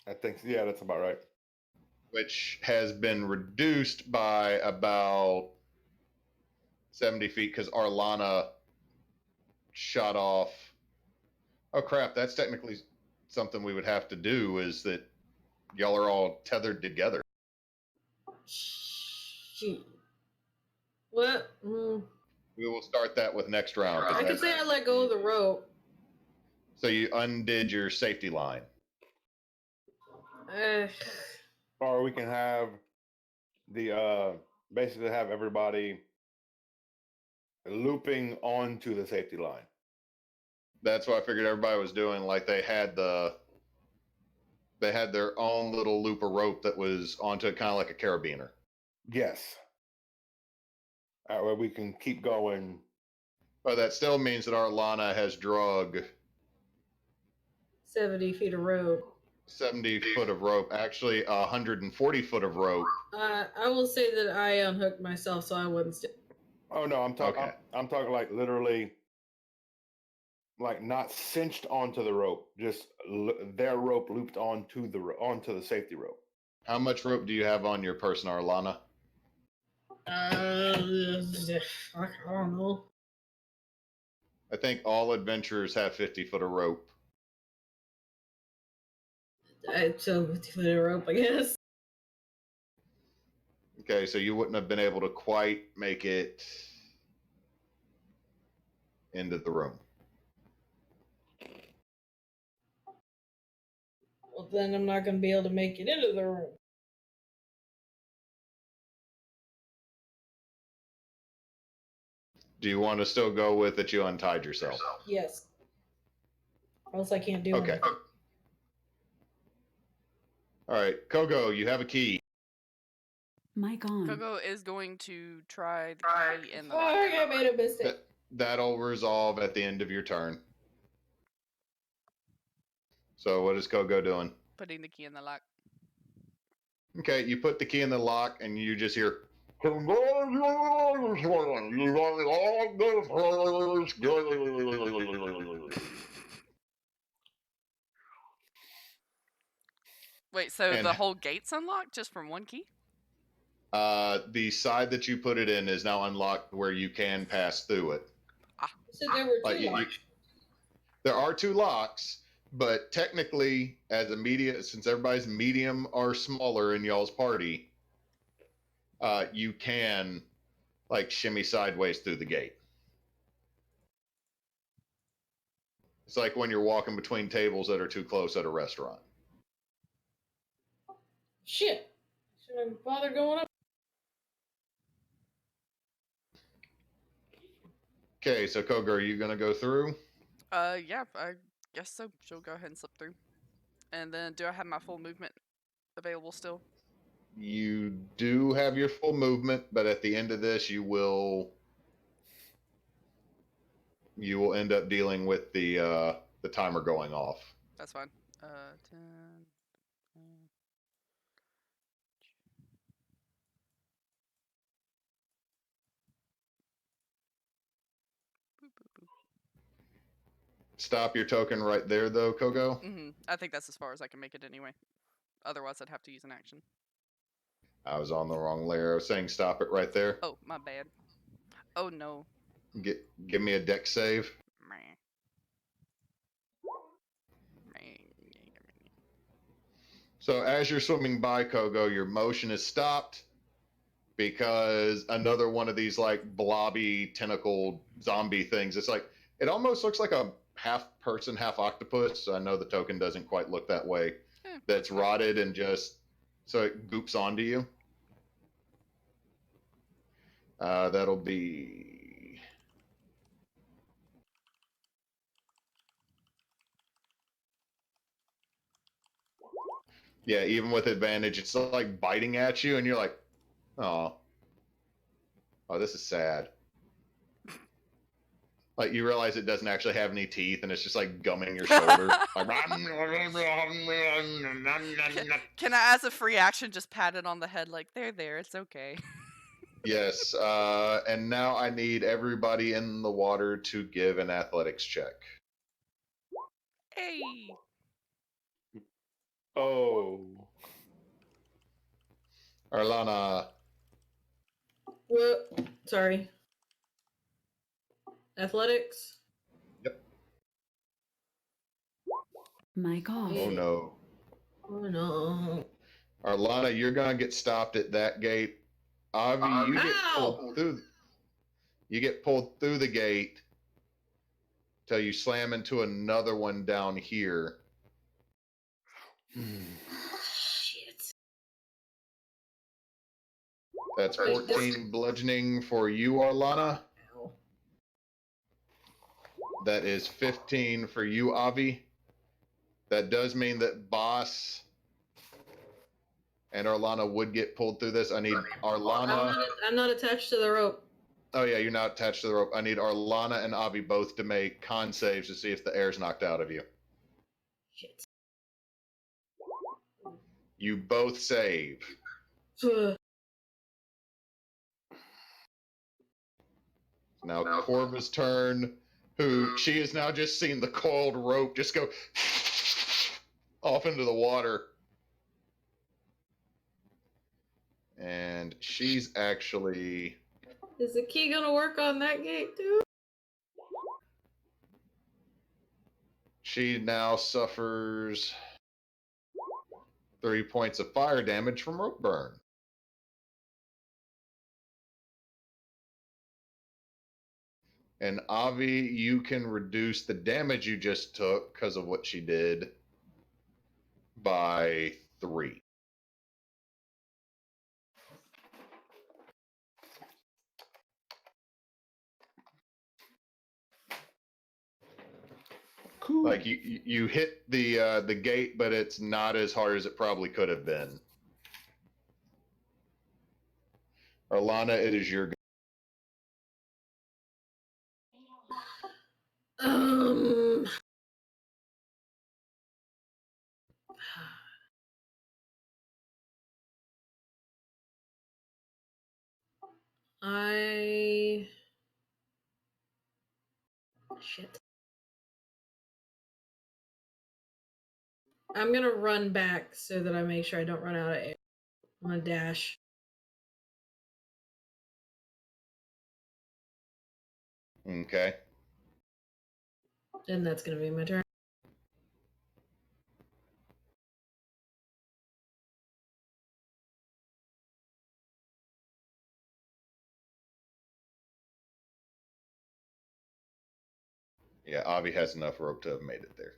I think, yeah, that's about right. Which has been reduced by about 70 feet because Arlana shot off. Oh, crap. That's technically something we would have to do is that y'all are all tethered together. Shoot. What? We will start that with next round. I could say I let go of the rope. So you undid your safety line. Or we can have the basically have everybody looping onto the safety line. That's what I figured everybody was doing. Like they had their own little loop of rope that was onto it, kind of like a carabiner. Yes. That way we can keep going. But that still means that Arlana has drug 70 feet of rope. 70 foot of rope, actually 140 foot of rope. I will say that I unhooked myself so I wouldn't stay. Oh no, I'm talking. Okay. I'm talking like literally, like not cinched onto the rope, just their rope looped onto the safety rope. How much rope do you have on your person, Arlana? I don't know. I think all adventurers have 50 foot of rope. So 50 foot of rope, I guess. Okay, so you wouldn't have been able to quite make it into the room. Well, then I'm not going to be able to make it into the room. Do you want to still go with that you untied yourself? Yes. Or else I can't do Okay. anything. All right, Kogo, you have a key. Mic on. Kogo is going to try the key in the Oh, lock. I made a mistake. That'll resolve at the end of your turn. So what is Kogo doing? Putting the key in the lock. Okay, you put the key in the lock and you just hear. Wait, so And the whole gate's unlocked just from one key? the side that you put it in is now unlocked where you can pass through it. So there were Like two locks. there are two locks, but technically, as a media, since everybody's medium or smaller in y'all's party, you can like shimmy sideways through the gate. It's like when you're walking between tables that are too close at a restaurant. Shit. Should I bother going up? Okay, so Kogo, are you gonna go through? Yeah, I guess so. She'll go ahead and slip through. And then do I have my full movement available still? You do have your full movement, but at the end of this, you will end up dealing with the timer going off. That's fine. 10. Stop your token right there, though, Kogo. I think that's as far as I can make it anyway. Otherwise, I'd have to use an action. I was on the wrong layer. I was saying stop it right there. Oh, my bad. Oh no. Give me a deck save. Meh. So as you're swimming by, Kogo, your motion is stopped because another one of these like blobby tentacled zombie things. It's like it almost looks like a half person, half octopus. I know the token doesn't quite look that way. That's rotted and just so it goops onto you. That'll be yeah. Even with advantage, it's like biting at you, and you're like, oh, this is sad. Like you realize it doesn't actually have any teeth, and it's just like gumming your shoulder. Like, Can I, as a free action, just pat it on the head like, there, it's okay? yes. And now I need everybody in the water to give an athletics check. Hey! Oh. Arlana, What? Sorry. Athletics? Mic off. oh no. Oh no. Arlana, you're gonna get stopped at that gate. Avi, you get Ow! pulled through. You get pulled through the gate till you slam into another one down here. Shit. That's 14 bludgeoning for you, Arlana. Ow. That is 15 for you, Avi. That does mean that Boss and Arlana would get pulled through this. I need Arlana. I'm not attached to the rope. Oh yeah, you're not attached to the rope. I need Arlana and Avi both to make con saves to see if the air's knocked out of you. Shit. You both save. Now Corva's turn, who she has now just seen the coiled rope just go off into the water. And she's actually... Is the key gonna work on that gate too? She now suffers 3 points of fire damage from rope burn. And Avi, you can reduce the damage you just took because of what she did by 3. Cool. Like you hit the gate, but it's not as hard as it probably could have been. Arlana, it is your. Um. Shit. I'm gonna run back so that I make sure I don't run out of air. I'm gonna dash. Okay. And that's gonna be my turn. Yeah, Avi has enough rope to have made it there.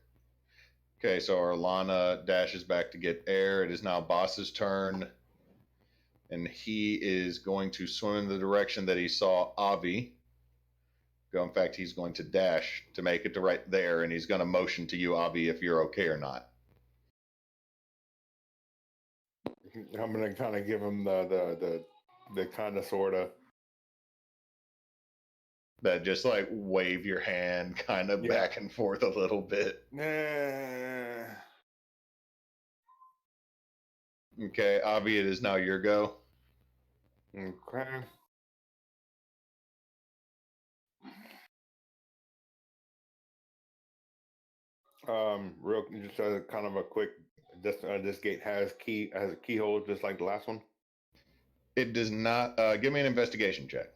Okay, so Arlana dashes back to get air. It is now Boss's turn. And he is going to swim in the direction that he saw Avi go. In fact, he's going to dash to make it to right there, and he's going to motion to you, Avi, if you're okay or not. I'm gonna kind of give him the kind of sorta. That just like wave your hand kind of Yeah. back and forth a little bit. Okay, Avi, it is now your go. Okay. Real just kind of a quick. This gate has a keyhole just like the last one. It does not. Give me an investigation check.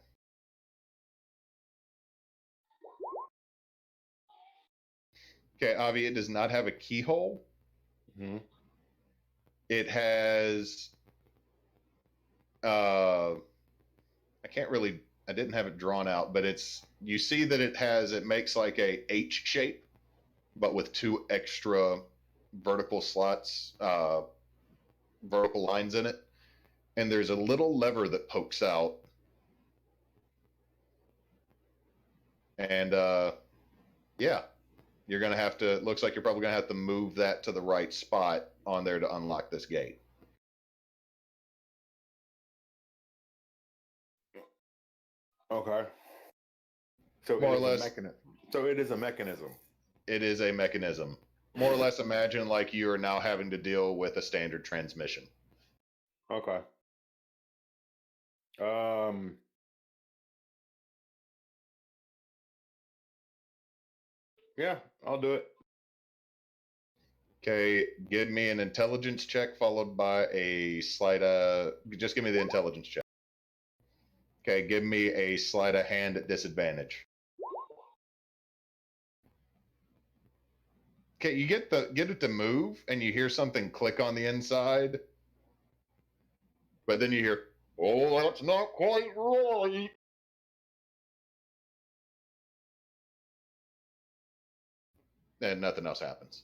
Okay, Avi, it does not have a keyhole. Mm-hmm. It has. I can't really. I didn't have it drawn out, but it's. You see that it has. It makes like a H shape, but with two extra vertical slots, vertical lines in it, and there's a little lever that pokes out, and yeah, you're gonna have to. It looks like you're probably gonna have to move that to the right spot on there to unlock this gate. Okay. So More it or is a less, mechanism. So it is a mechanism. it is a mechanism. More or less, imagine like you are now having to deal with a standard transmission. Okay. Yeah, I'll do it. Okay, give me an intelligence check followed by a sleight just give me the intelligence check. Okay, give me a sleight of hand at disadvantage. Okay, you get it to move and you hear something click on the inside. But then you hear, "Oh, that's not quite right." And nothing else happens.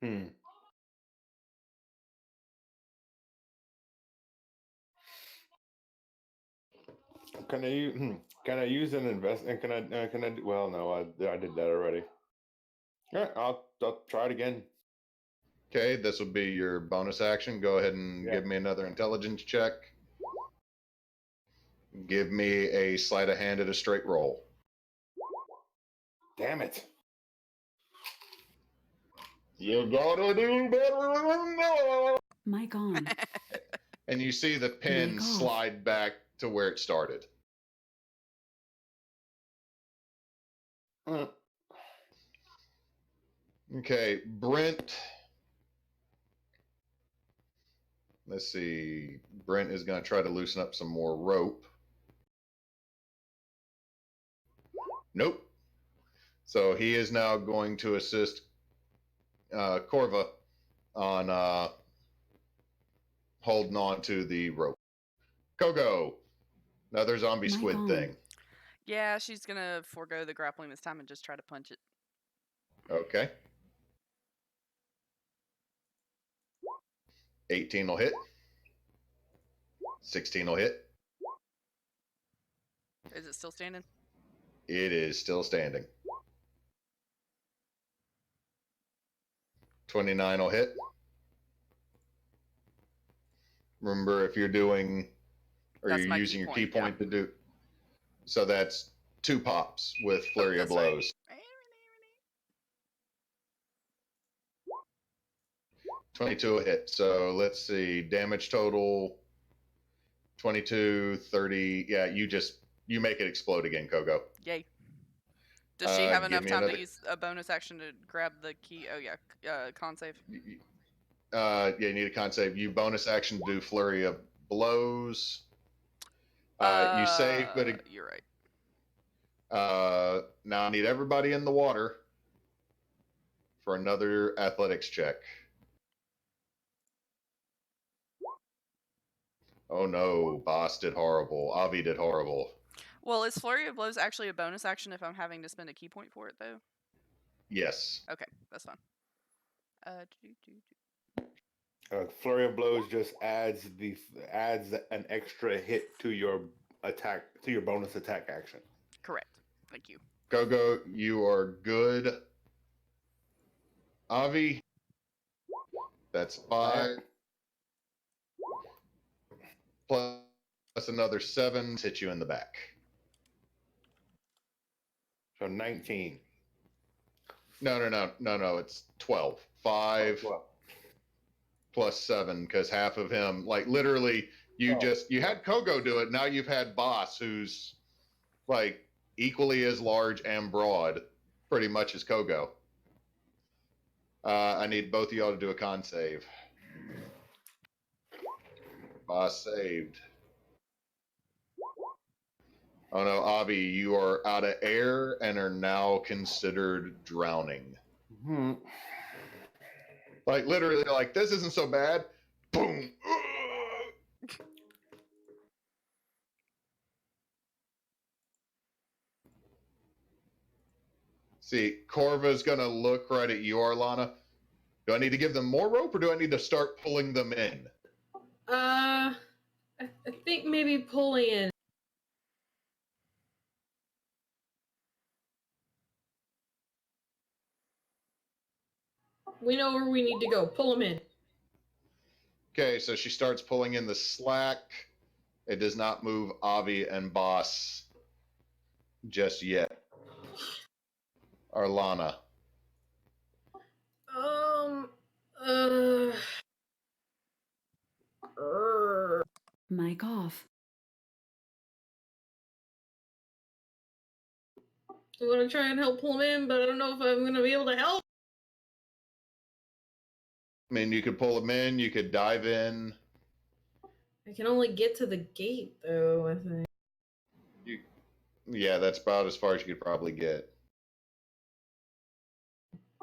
Hmm. Can I use an invest? And can I? Well, no, I did that already. Yeah, I'll try it again. Okay, this will be your bonus action. Go ahead and Yeah. give me another intelligence check. Give me a sleight of hand at a straight roll. Damn it. You gotta do better than that. Mic on. And you see the pin Mic off. slide back to where it started. Okay, Brent. Let's see. Brent is going to try to loosen up some more rope. Nope. So he is now going to assist Corva on holding on to the rope. Kogo, another zombie Mic squid on. thing. Yeah, she's gonna forego the grappling this time and just try to punch it. Okay. 18 will hit. 16 will hit. Is it still standing? It is still standing. 29 will hit. Remember, if you're doing, or That's you're my key using your key point, yeah. point to do, so that's 2 pops with flurry of That's right. blows. 22 will hit. So let's see, damage total 22, 30. Yeah, you make it explode again, Kogo. Yay. Does she have Give enough me time another. to use a bonus action to grab the key? Oh yeah, con save. Yeah, you need a con save. You bonus action to do flurry of blows. You save, but You're right. now I need everybody in the water for another athletics check. Oh no, Boss did horrible. Avi did horrible. Well, is flurry of blows actually a bonus action if I'm having to spend a key point for it though? Yes. Okay, that's fine. Flurry of blows just adds an extra hit to your bonus attack action. Correct. Thank you. Kogo, you are good. Avi, That's 5. Plus another 7 hit you in the back. So 19. No. It's 12. 5 Well, plus 7, because half of him, like literally, you had Kogo do it. Now you've had Boss, who's like equally as large and broad, pretty much as Kogo. I need both of y'all to do a con save. Boss saved. Oh no, Avi, you are out of air and are now considered drowning. hmm. Like literally, like this isn't so bad. Boom. See, Corva's gonna look right at you, Arlana. Do I need to give them more rope, or do I need to start pulling them in? I think maybe pulling in. We know where we need to go. Pull them in. Okay, so she starts pulling in the slack. It does not move Avi and Boss just yet. Arlana. Uh. Mic off. I want to try and help pull them in, but I don't know if I'm going to be able to help. I mean, you could pull them in, you could dive in. I can only get to the gate, though, I think. Yeah, that's about as far as you could probably get.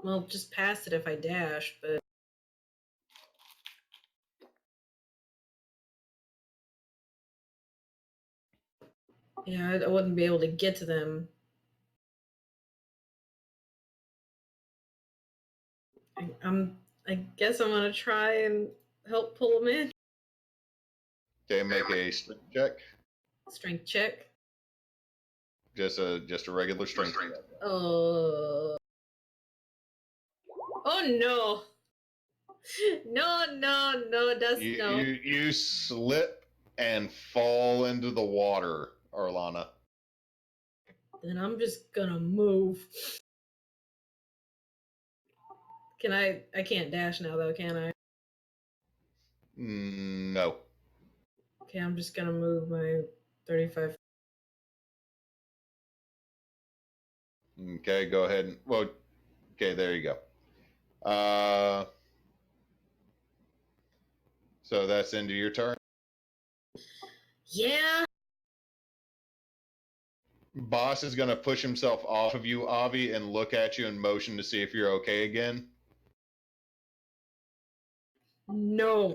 Well, just past it if I dash, but. Yeah, I wouldn't be able to get to them. I guess I'm gonna try and help pull them in. Okay, make a strength check. Strength check. Just a regular strength check. Oh no! No! That's no. You slip and fall into the water, Arlana. Then I'm just gonna move. Can I? I can't dash now, though, can I? No. Okay, I'm just gonna move my 35. Okay, go ahead and okay, there you go. So that's into your turn. Yeah. Boss is gonna push himself off of you, Avi, and look at you and motion to see if you're okay again. No.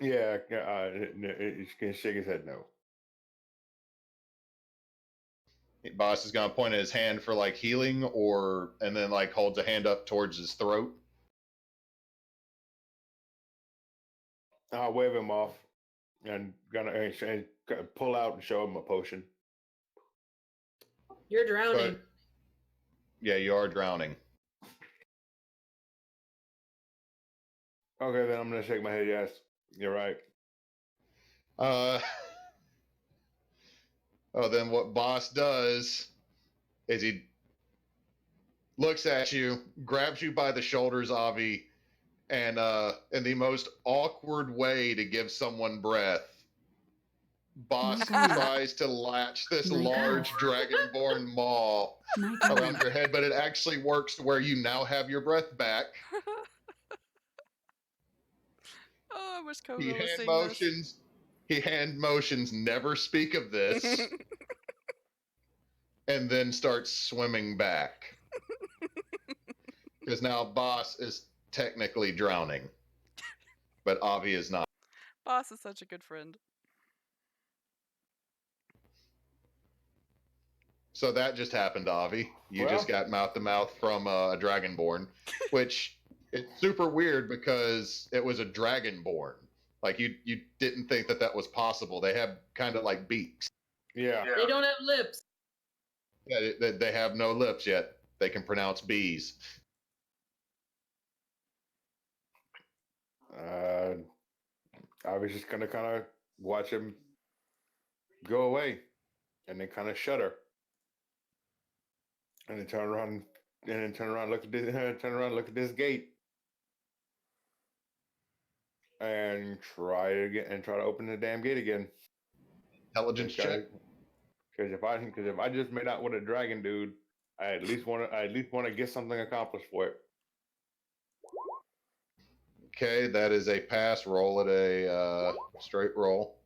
Yeah, he's gonna shake his head no. Boss is gonna point at his hand for like healing, and then like holds a hand up towards his throat. I'll wave him off and pull out and show him a potion. You're drowning. But yeah, you are drowning. Okay, then I'm gonna shake my head. Yes, you're right. Then what Boss does is he looks at you, grabs you by the shoulders, Avi, and in the most awkward way to give someone breath, Boss tries to latch this My large God. dragonborn maw My around God. your head, but it actually works to where you now have your breath back. Oh, I wish He Kogo was hand seeing motions. He hand motions. Never speak of this, this. and then starts swimming back. Because now Boss is technically drowning, but Avi is not. Boss is such a good friend. So that just happened, Avi. You just got mouth to mouth from a dragonborn, which it's super weird because it was a dragonborn. Like you didn't think that was possible. They have kind of like beaks. Yeah. They don't have lips. Yeah, they have no lips yet. They can pronounce bees. I was just gonna kind of watch him go away, and then kind of shudder, and then turn around, look at this, turn around, look at this gate, and try to open the damn gate again. Intelligence check. Because if I just made out with a dragon dude, I at least want to get something accomplished for it. Okay, that is a pass. Roll at a straight roll.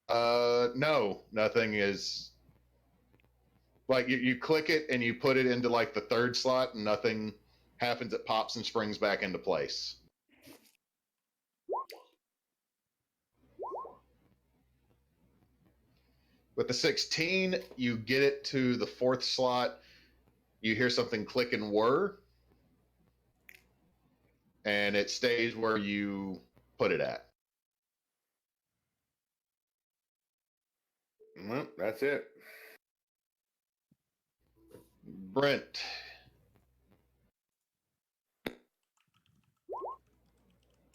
No, nothing is. Like you click it and you put it into like the third slot, and nothing happens. It pops and springs back into place. With the 16, you get it to the fourth slot. You hear something click and whir, and it stays where you put it at. Well, that's it. Brent.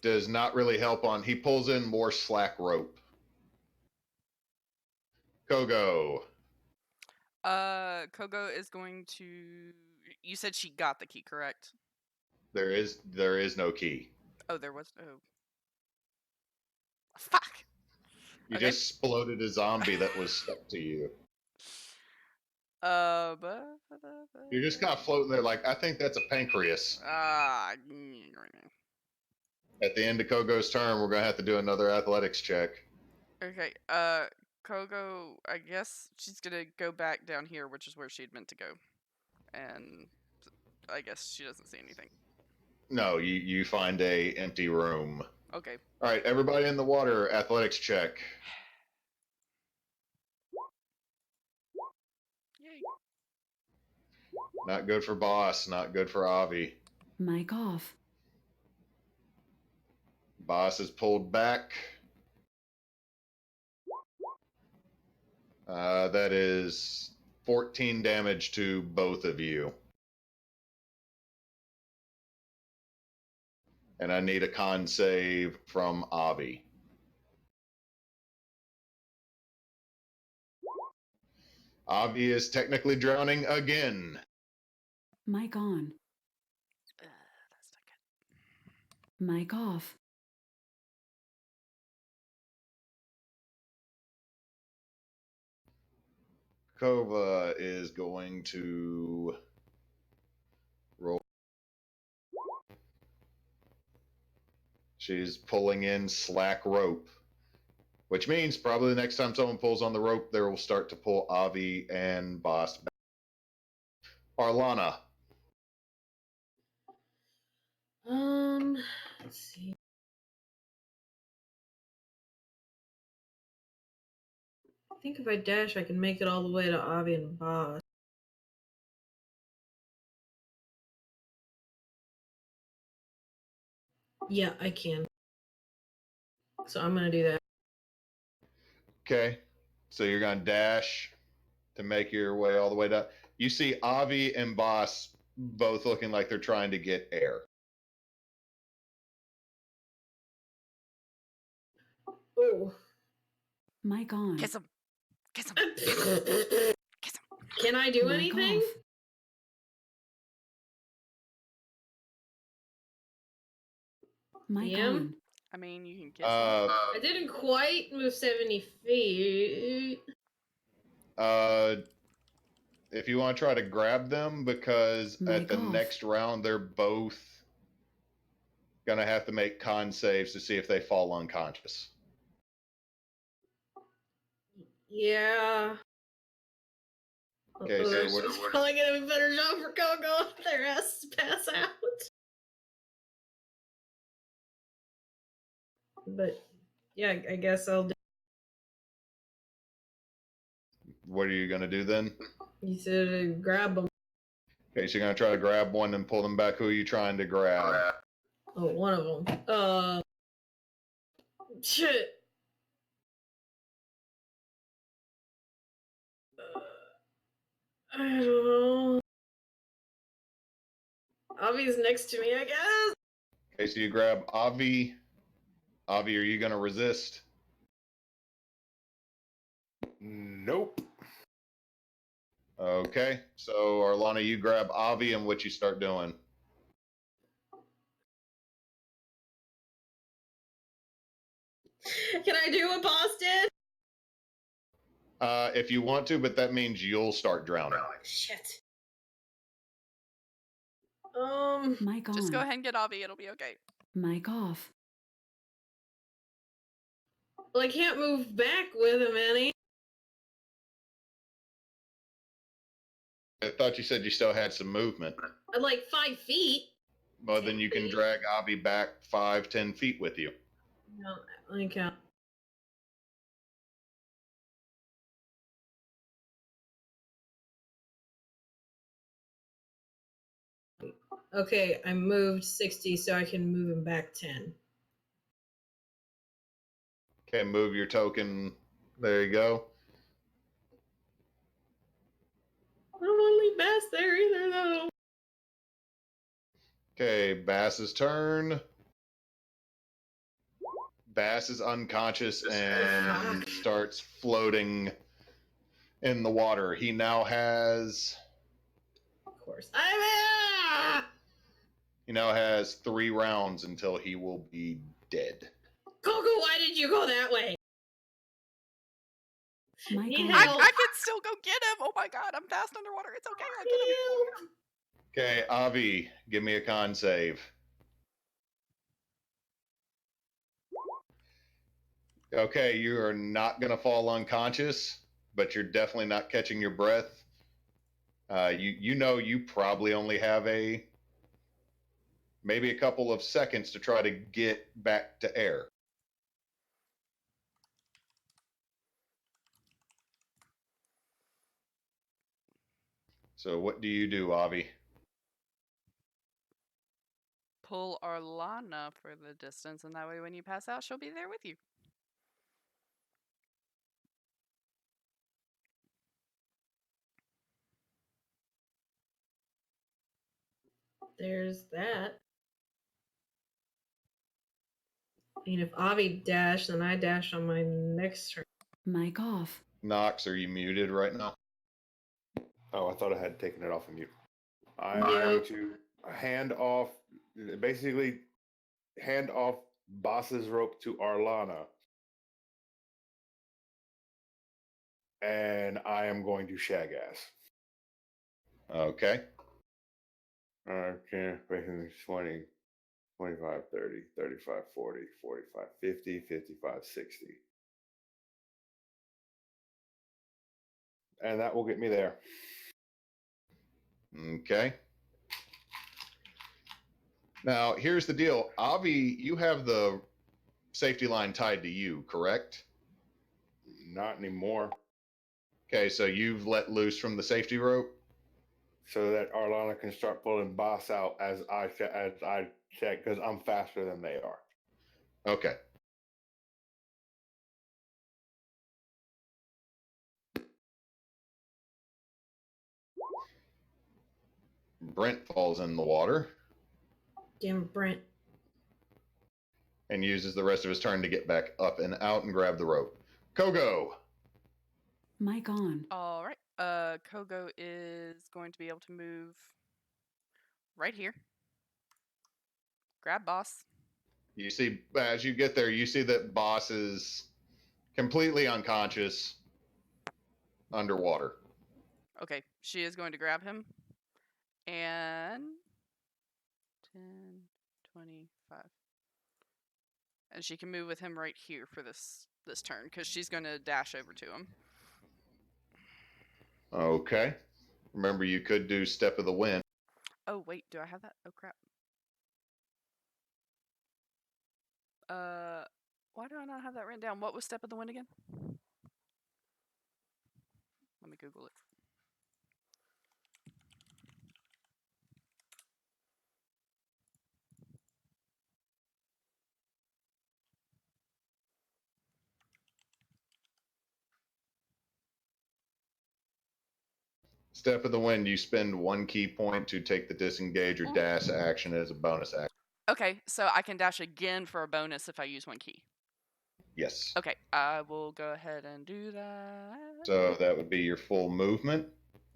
Does not really help on. He pulls in more slack rope. Kogo. Kogo is going to. You said she got the key, correct? There is no key. Oh, there was. Oh, fuck. You Okay. just exploded a zombie that was stuck to you. You're just kind of floating there, like I think that's a pancreas. At the end of Kogo's turn, we're gonna have to do another athletics check. Okay. Kogo, I guess she's gonna go back down here, which is where she'd meant to go, and I guess she doesn't see anything. No, you find a empty room. Okay. All right, everybody in the water, athletics check. Yay. Not good for Boss. Not good for Avi. Mic off. Boss is pulled back. That is 14 damage to both of you. And I need a con save from Avi. Avi is technically drowning again. Mic on. That's not good. Mic off. Kova is going to roll. She's pulling in slack rope, which means probably the next time someone pulls on the rope, they will start to pull Avi and Boss back. Arlana. Let's see. I think if I dash, I can make it all the way to Avi and Boss. Yeah, I can. So I'm gonna do that. Okay. So you're going to dash to make your way all the way down. You see Avi and Boss both looking like they're trying to get air. Oh. Mic on. Kiss him. Kiss him. Kiss him. Can I do Mic anything? off. Mic DM? on. I mean, you can kiss him. I didn't quite move 70 feet. If you want to try to grab them, because at Mic the off. next round they're both gonna have to make con saves to see if they fall unconscious. Yeah. Okay, so It's what? probably gonna be a better job for Coco if their asses pass out. But yeah, I guess I'll do. What are you gonna do then? You said grab them. Okay, so you're gonna try to grab one and pull them back. Who are you trying to grab? Oh, one of them. Shit. I don't know. Avi's next to me, I guess. Okay, so you grab Avi. Avi, are you going to resist? Nope. Okay, so Arlana, you grab Avi, and what you start doing? Can I do what boss did? If you want to, but that means you'll start drowning. Shit. Mic Just go on. ahead and get Avi. It'll be okay. Mic off. Well, I can't move back with him any. I thought you said you still had some movement. I'm like 5 feet. Well, then you can drag Avi back 5-10 feet with you. No, let me count. Okay, I moved 60, so I can move him back 10. Okay, move your token. There you go. I don't want to leave Bass there either, though. Okay, Bass's turn. Bass is unconscious and starts floating in the water. He now has Of course. I'm he now has 3 rounds until he will be dead. Coco, why did you go that way? Mic Need on. I help. can still go get him. Oh my god, I'm fast underwater. It's okay. I'll get him. Okay, Avi, give me a con save. Okay, you are not going to fall unconscious, but you're definitely not catching your breath. You know you probably only have maybe a couple of seconds to try to get back to air. So what do you do, Avi? Pull Arlana for the distance, and that way when you pass out, she'll be there with you. There's that. I mean, if Avi dashed, then I dash on my next turn. Mic off. Knox, are you muted right now? Oh, I thought I had taken it off of mute. I'm Nope. going to basically hand off Boss's rope to Arlana. And I am going to shag ass. Okay. Okay, 20, 25, 30, 35, 40, 45, 50, 55, 60. And that will get me there. Okay. Now, here's the deal. Avi, you have the safety line tied to you, correct? Not anymore. Okay, so you've let loose from the safety rope? So that Arlana can start pulling Boss out as I check, because I'm faster than they are. Okay. Brent falls in the water Damn Brent. and uses the rest of his turn to get back up and out and grab the rope. Kogo! Mic on. All right. Kogo is going to be able to move right here. Grab boss. You see, as you get there, you see that Boss is completely unconscious underwater. Okay, she is going to grab him. And 10, 25. And she can move with him right here for this turn because she's going to dash over to him. Okay. Remember, you could do Step of the Wind. Oh wait, do I have that? Oh crap. Why do I not have that written down? What was Step of the Wind again? Let me Google it. Step of the Wind, you spend 1 key point to take the disengage or dash action as a bonus action. Okay, so I can dash again for a bonus if I use one key. Yes. Okay, I will go ahead and do that. So that would be your full movement.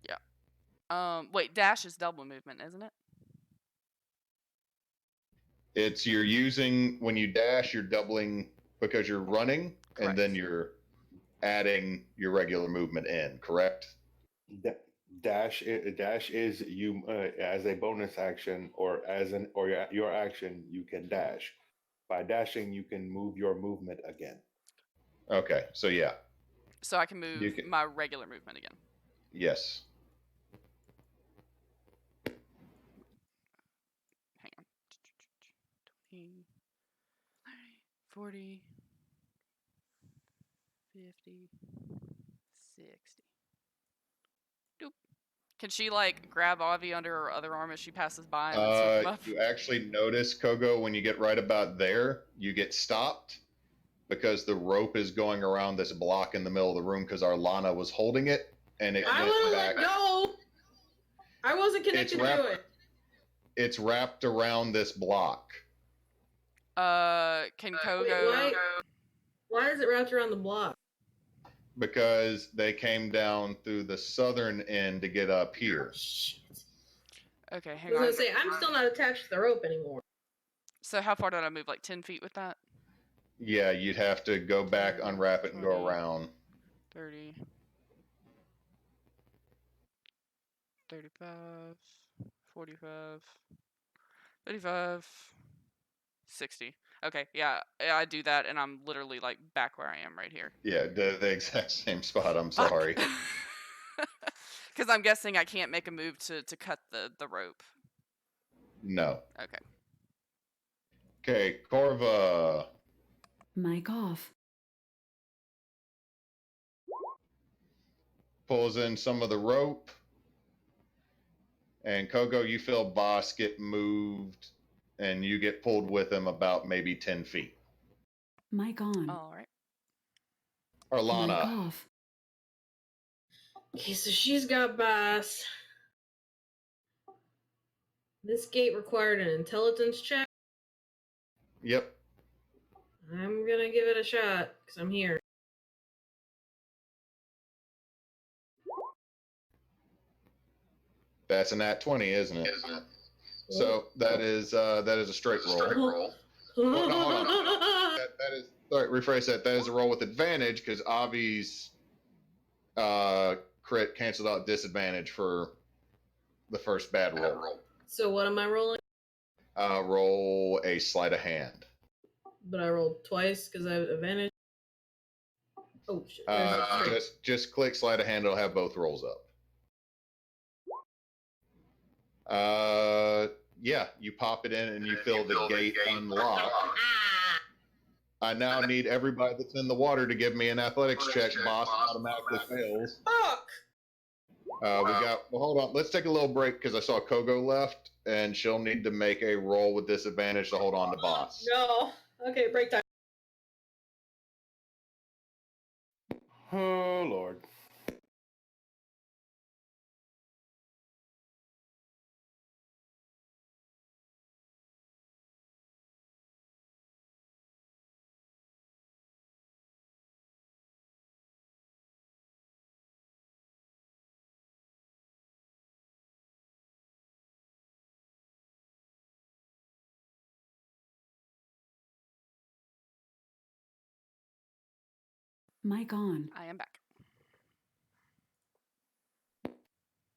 Yeah. Wait, dash is double movement, isn't it? It's you're using when you dash, you're doubling because you're running, and then Correct. you're adding your regular movement in. Correct? Dash is you as a bonus action or as an or your action you can dash. By dashing, you can move your movement again. Okay. So yeah. So I can You move can. my regular movement again. Yes. Hang on. 20, 40, 50, 60. Doop. Can she like grab Avi under her other arm as she passes by and then swoop him up? You actually notice, Kogo, when you get right about there, you get stopped because the rope is going around this block in the middle of the room because our Lana was holding it and it I went wouldn't back. let go. I wasn't connected to it. It's wrapped around this block. Can Kogo? Why is it wrapped around the block? Because they came down through the southern end to get up here. Shit. Okay, I hang was on. gonna say I'm still not attached to the rope anymore. So how far did I move? Like 10 feet with that? Yeah, you'd have to go back, 10, unwrap it, and go 20. around. 30, 35, 45, 35, 60. Okay, yeah, I do that, and I'm literally like back where I am right here. Yeah, the exact same spot. I'm Fuck. sorry. Because I'm guessing I can't make a move to cut the rope. No. Okay. Okay, Corva. Mic off. Pulls in some of the rope. And Kogo, you feel Boss get moved, and you get pulled with him about maybe 10 feet. Mic on. All right. Mic Arlana. off. Okay, so she's got Bass. This gate required an intelligence check. Yep. I'm gonna give it a shot because I'm here. That's an at 20, isn't it? So that is a straight roll. Oh, no, hold on. That is, sorry, rephrase that. That is a roll with advantage because Avi's crit canceled out disadvantage for the first bad roll. So what am I rolling? Roll a sleight of hand. But I rolled twice because I have advantage. Oh shit! Just click sleight of hand. It'll have both rolls up. Yeah, you pop it in and you feel the gate unlock. I now need everybody that's in the water to give me an athletics check. Boss automatically fails. Fuck! Well, hold on. Let's take a little break because I saw Kogo left, and she'll need to make a roll with disadvantage to hold on to Boss. No. Okay, break time. Oh Lord. Mic on. I am back.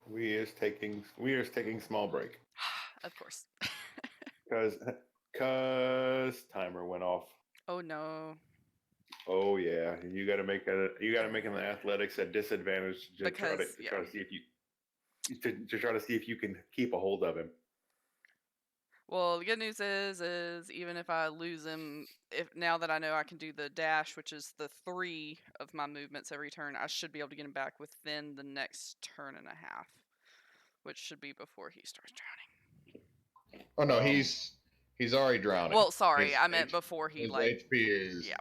We is taking small break Of course. because timer went off. Oh no. Oh yeah, you got to make an athletics at disadvantage to try to see if you to try to see if you can keep a hold of him. Well, the good news is even if I lose him, if now that I know I can do the dash, which is the 3 of my movements every turn, I should be able to get him back within the next turn and a half, which should be before he starts drowning. Oh no, he's already drowning. Well, sorry, I meant before he his like. HP is. Yeah.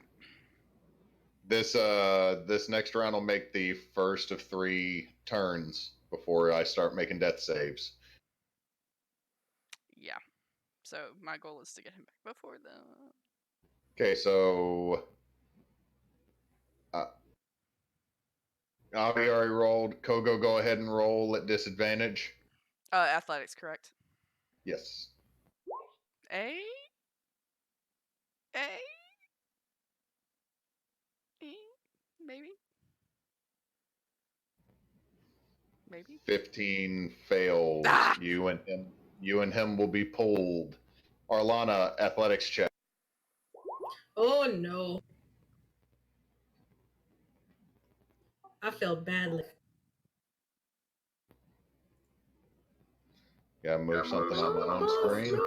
This next round will make the first of 3 turns before I start making death saves. Yeah. So my goal is to get him back before the. Okay, so Avi already rolled. Kogo, go ahead and roll at disadvantage. Athletics, correct? Yes. A. A. E. Maybe. Maybe. 15 fails. Ah! You and him will be pulled. Arlana, athletics check. Oh no. I failed badly. Gotta move something on my own screen.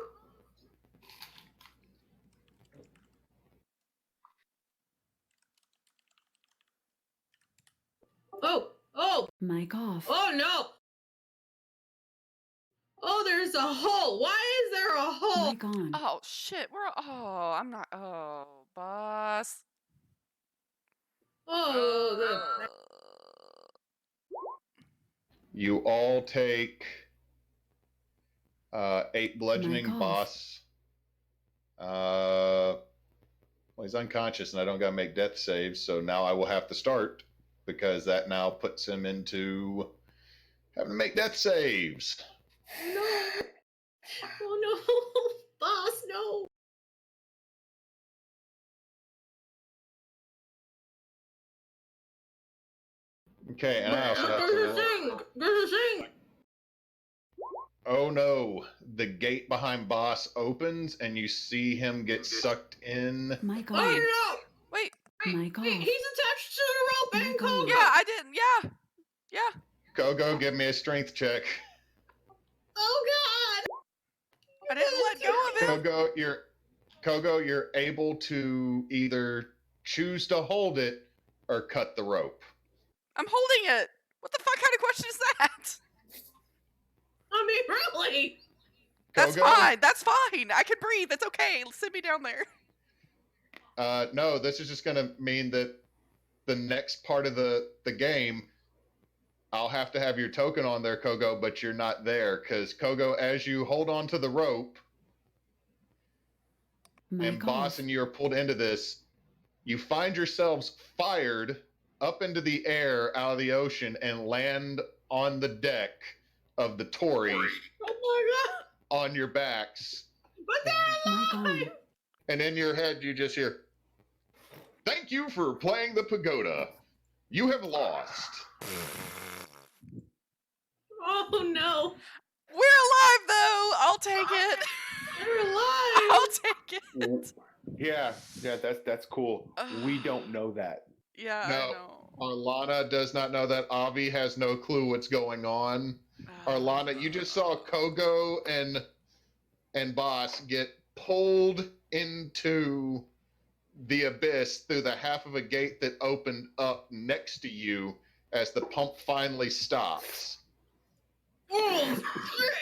Oh! Mic off. Oh no! Oh, there's a hole! Why is there a hole? Mic on. Oh shit! I'm not. Oh, boss. Oh, You all take 8 bludgeoning. Mic off. Boss. Well, he's unconscious and I don't gotta make death saves, so now I will have to start because that now puts him into having to make death saves. no! Oh no! Boss, no! Okay, and I also have There's a to. thing! There's a thing! Oh no! The gate behind Boss opens and you see him get sucked in. Mic Oh on. no! Wait. Mic Wait, off. he's attached to the rope and Mic on. Kogo! Yeah, I didn't. Yeah. Yeah. Kogo, give me a strength check. Oh god! I didn't let go of him. Kogo, you're able to either choose to hold it or cut the rope. I'm holding it. What the fuck kind of question is that? I mean, really? That's Kogo? fine. That's fine. I can breathe. It's okay. Send me down there. No, this is just going to mean that the next part of the game, I'll have to have your token on there, Kogo, but you're not there because Kogo, as you hold on to the rope and Mic Boss off. and you are pulled into this, you find yourselves fired up into the air out of the ocean and land on the deck of the Tory Oh my god! on your backs. But they're Mic on. alive! And in your head, you just hear, "Thank you for playing the Pagoda. You have lost." Oh no! We're alive though. I'll take it. They're alive! I'll take it. Yeah, that's cool. We don't know that. Yeah, No. I know. Arlana does not know that. Avi has no clue what's going on. Arlana, you just saw Kogo and Boss get pulled into the abyss through the half of a gate that opened up next to you as the pump finally stops. Oh, shit!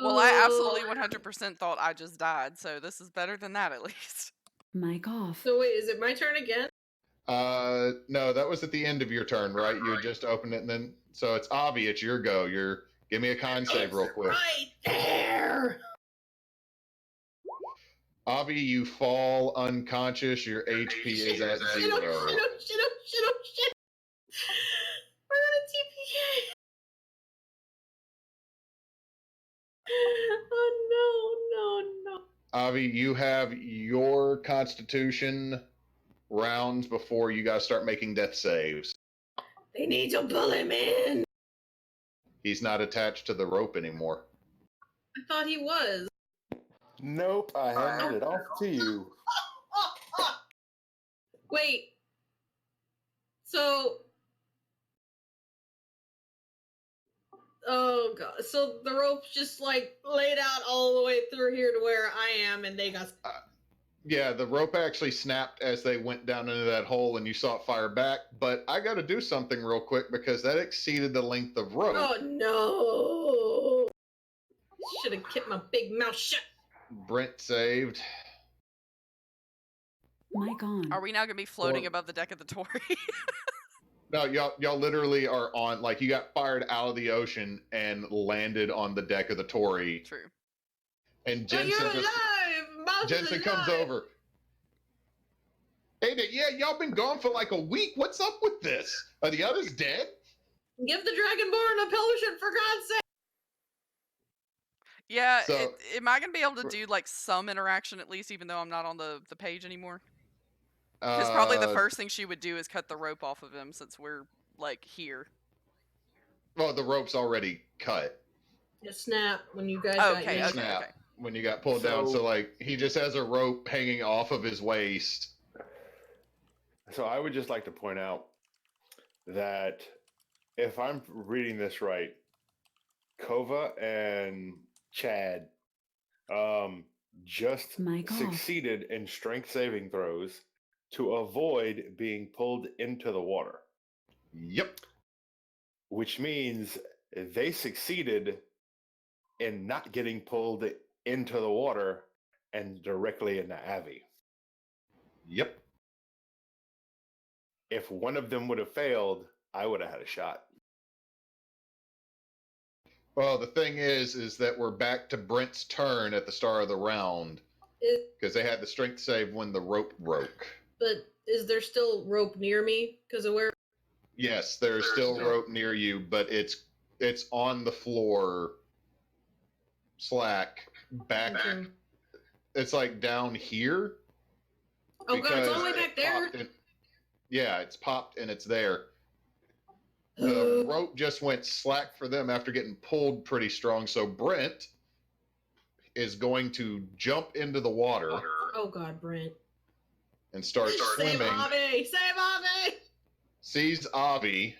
Well, I absolutely 100% thought I just died, so this is better than that at least. Mic off. So wait, is it my turn again? No, that was at the end of your turn, right? You had just opened it, and then so it's Avi. It's your go. Give me a con save real quick. Right there! Avi, you fall unconscious. Your HP is at Shit, 0. shit! We're gonna TPK! Oh no! Avi, you have your Constitution rounds before you guys start making death saves. They need to pull him in! He's not attached to the rope anymore. I thought he was. Nope, I handed it off to you. Wait. So. Oh god. So the rope's just like laid out all the way through here to where I am, and they got. Yeah, the rope actually snapped as they went down into that hole and you saw it fire back. But I got to do something real quick because that exceeded the length of rope. Oh no! Should have kept my big mouth shut. Brent saved. Mic on. Are we now going to be floating Or- above the deck of the Tory? No, y'all literally are on, like, you got fired out of the ocean and landed on the deck of the Tory. True. And But you're Jensen alive! Mouse Jensen is comes alive! over. Hey, yeah, y'all been gone for like a week. What's up with this? Are the others dead? Give the Dragonborn a potion, for God's sake! Yeah, So- am I gonna be able to do like some interaction at least, even though I'm not on the page anymore? Because probably the first thing she would do is cut the rope off of him, since we're like here. Well, the rope's already cut. It snapped when you guys got Okay, in. okay, Snap okay. when you got pulled down. So like he just has a rope hanging off of his waist. So I would just like to point out that if I'm reading this right, Kova and Chad just My God. succeeded in strength saving throws to avoid being pulled into the water, Yep. which means they succeeded in not getting pulled into the water and directly into Avi. Yep. If one of them would have failed, I would have had a shot. Well, the thing is that we're back to Brent's turn at the start of the round because they had the strength save when the rope broke. But is there still rope near me? Because of where? Yes, there's still rope near you, but it's on the floor, slack back. Okay. It's like down here. Oh God, it's all the way because back there. Yeah, it's popped and it's there. The rope just went slack for them after getting pulled pretty strong. So Brent is going to jump into the water Oh God, Brent. and start Save swimming. Avi! Save Avi! Sees Avi.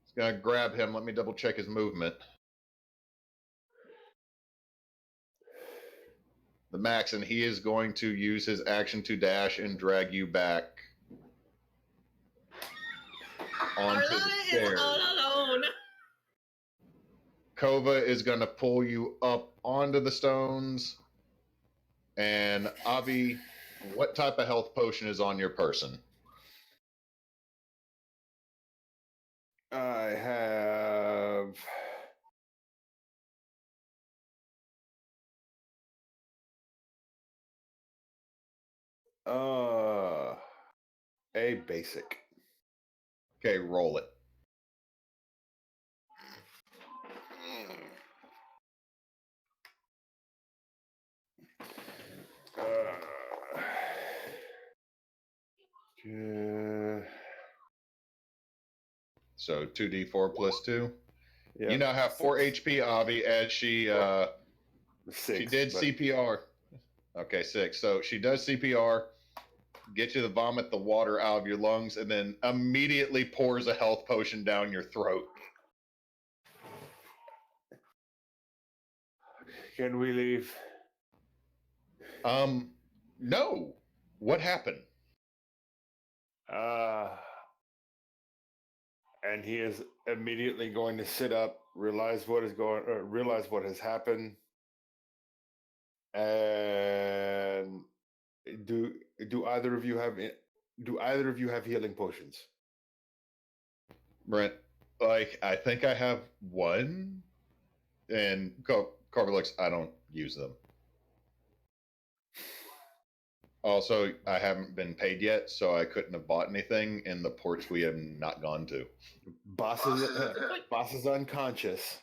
He's gonna grab him. Let me double check his movement. The max, and he is going to use his action to dash and drag you back onto the Arlana is stairs. all alone. Kova is going to pull you up onto the stones. And Avi, what type of health potion is on your person? I have a basic. Okay, roll it. So 2d4 plus 2. Yeah, You now have 4 HP, Avi, as she did but CPR. Okay, 6. So she does CPR, get you to vomit the water out of your lungs, and then immediately pours a health potion down your throat. Can we leave? No. What happened? And he is immediately going to sit up, realize what has happened, and do either of you have healing potions? Brent, like, I think I have one. And Carver looks, I don't use them. Also, I haven't been paid yet, so I couldn't have bought anything in the ports we have not gone to. Boss is unconscious.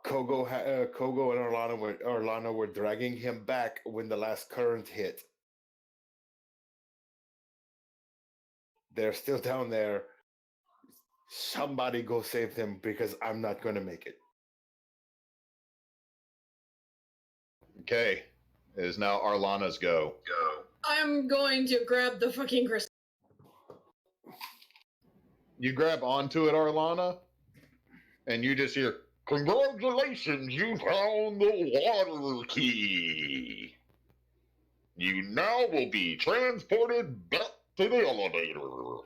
Kogo and Orlana were dragging him back when the last current hit. They're still down there. Somebody go save them because I'm not going to make it. Okay. It is now Arlana's go. I'm going to grab the fucking crystal. You grab onto it, Arlana, and you just hear, "Congratulations, you found the water key. You now will be transported back to the elevator.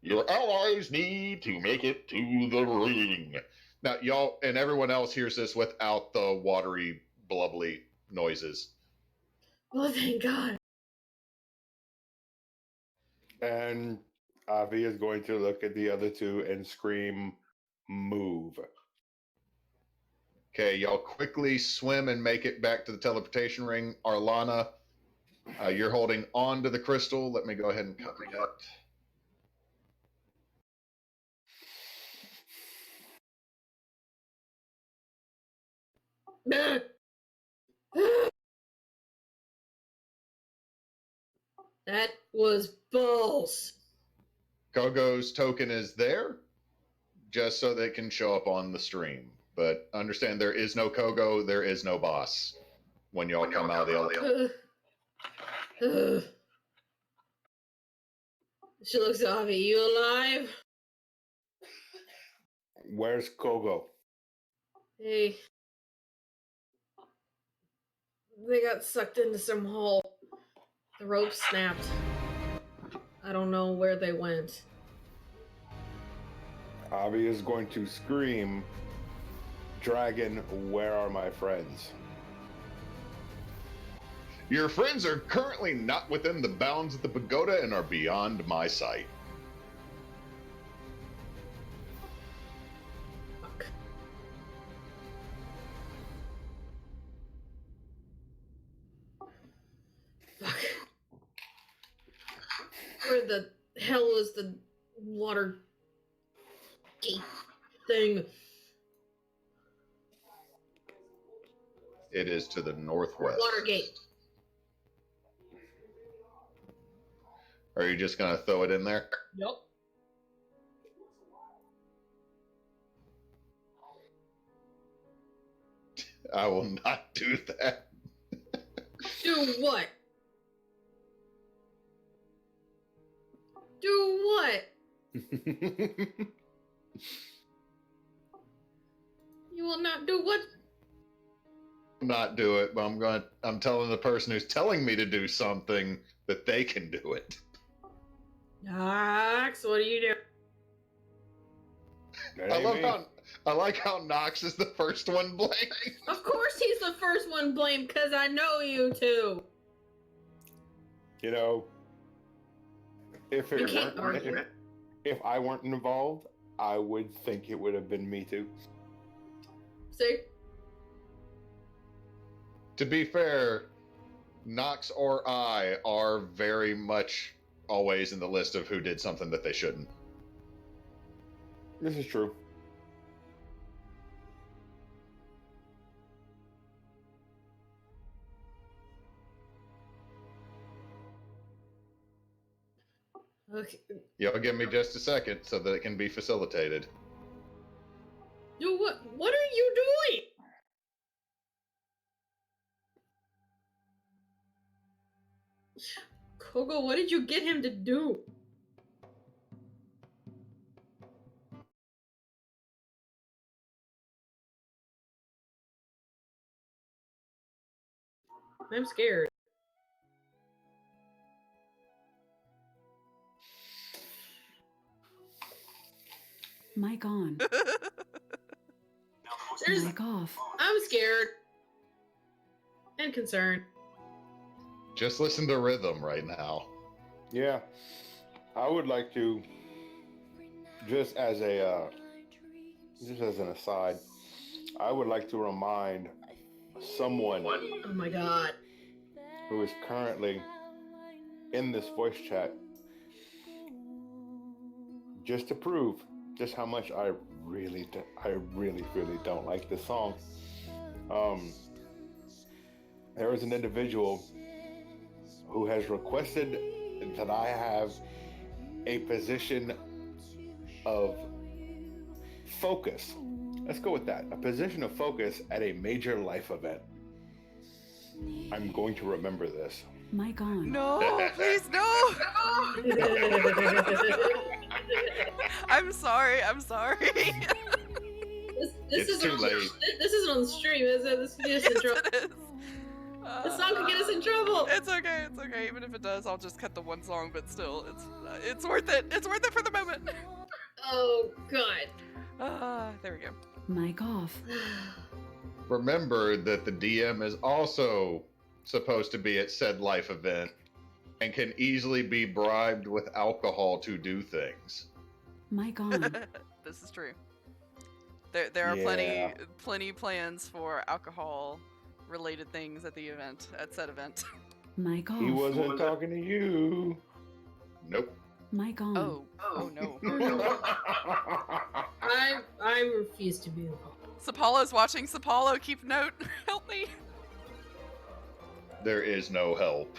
Your allies need to make it to the ring." Now, y'all and everyone else hears this without the watery, blubbly noises. Oh, thank God. And Avi is going to look at the other two and scream, "Move!" Okay, y'all quickly swim and make it back to the teleportation ring. Arlana, you're holding on to the crystal. Let me go ahead and cover that. That was balls. Kogo's token is there, just so that it can show up on the stream. But understand there is no Kogo, there is no boss when y'all come out of the elevator. She looks at Avi. You alive? Where's Kogo? Hey. They got sucked into some hole. The rope snapped. I don't know where they went. Avi is going to scream, "Dragon, where are my friends?" Your friends are currently not within the bounds of the pagoda and are beyond my sight. Fuck. Fuck. Where the hell was the water gate thing? It is to the northwest. Water gate. Are you just going to throw it in there? Yep. I will not do that. Do what? Do what? You will not do what? Not do it, but I'm telling the person who's telling me to do something that they can do it. Nox, what do you do? That I ain't love me. I like how Nox is the first one blamed. Of course he's the first one blamed, because I know you two. You know, if You it can't weren't, argue. if I weren't involved, I would think it would have been me too. See? To be fair, Nox or I are very much always in the list of who did something that they shouldn't. This is true. Okay. Y'all give me just a second so that it can be facilitated. Do what? What are you doing? Kogo, what did you get him to do? I'm scared. Mic on. There's, Mic off. I'm scared. And concerned. Just listen to rhythm right now. Yeah, I would like to, just as an aside, I would like to remind someone Oh my god. who is currently in this voice chat, just to prove just how much I really don't like this song. There is an individual who has requested that I have a position of focus. Let's go with that. A position of focus at a major life event. I'm going to remember this. Mic on. No, please no. I'm sorry. I'm sorry. This It's too isn't late. This isn't on the stream, is it? This could get us in Yes, trouble. it is. This song could get us in trouble. It's okay. It's okay. Even if it does, I'll just cut the one song. But still, it's worth it. It's worth it for the moment. Oh god. There we go. Mic off. Remember that the DM is also supposed to be at said life event and can easily be bribed with alcohol to do things. Mic on. This is true. There are Yeah. plenty plans for alcohol related things at the event, at said event. Mic off. He wasn't talking to you. Nope. Mic on. Oh no. I refuse to be involved. Sapolo's watching. Sapolo, keep note. Help me. There is no help.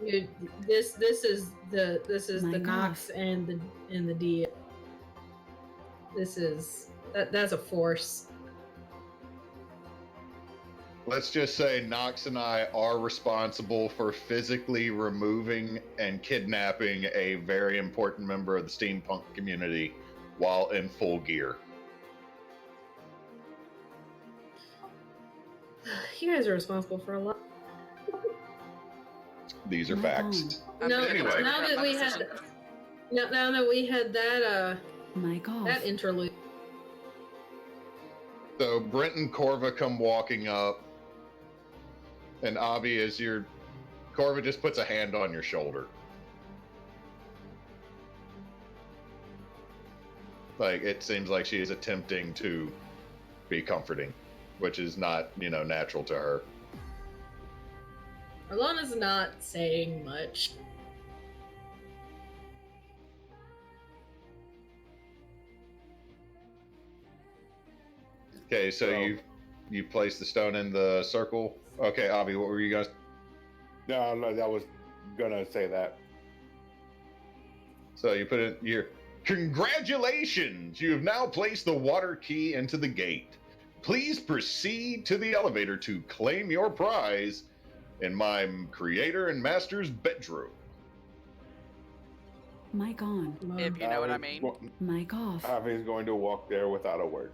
This is the My Nox and the D. This is that's a force. Let's just say Nox and I are responsible for physically removing and kidnapping a very important member of the steampunk community while in full gear. You guys are responsible for a lot. These are Mic facts. I'm No, gonna Anyway. now regret that my we decision. had now that we had that on. Mic off. that interlude. So Brent and Corva come walking up, and Avi, Corva just puts a hand on your shoulder. Like, it seems like she is attempting to be comforting, which is not, natural to her. Alana's not saying much. Okay, so Oh. you place the stone in the circle. Okay, Avi, what were you guys? No, I was gonna say that. So you put it your congratulations! You have now placed the water key into the gate. Please proceed to the elevator to claim your prize in my creator and master's bedroom. Mic on. If you know what I mean. Mic off. Avi's going to walk there without a word.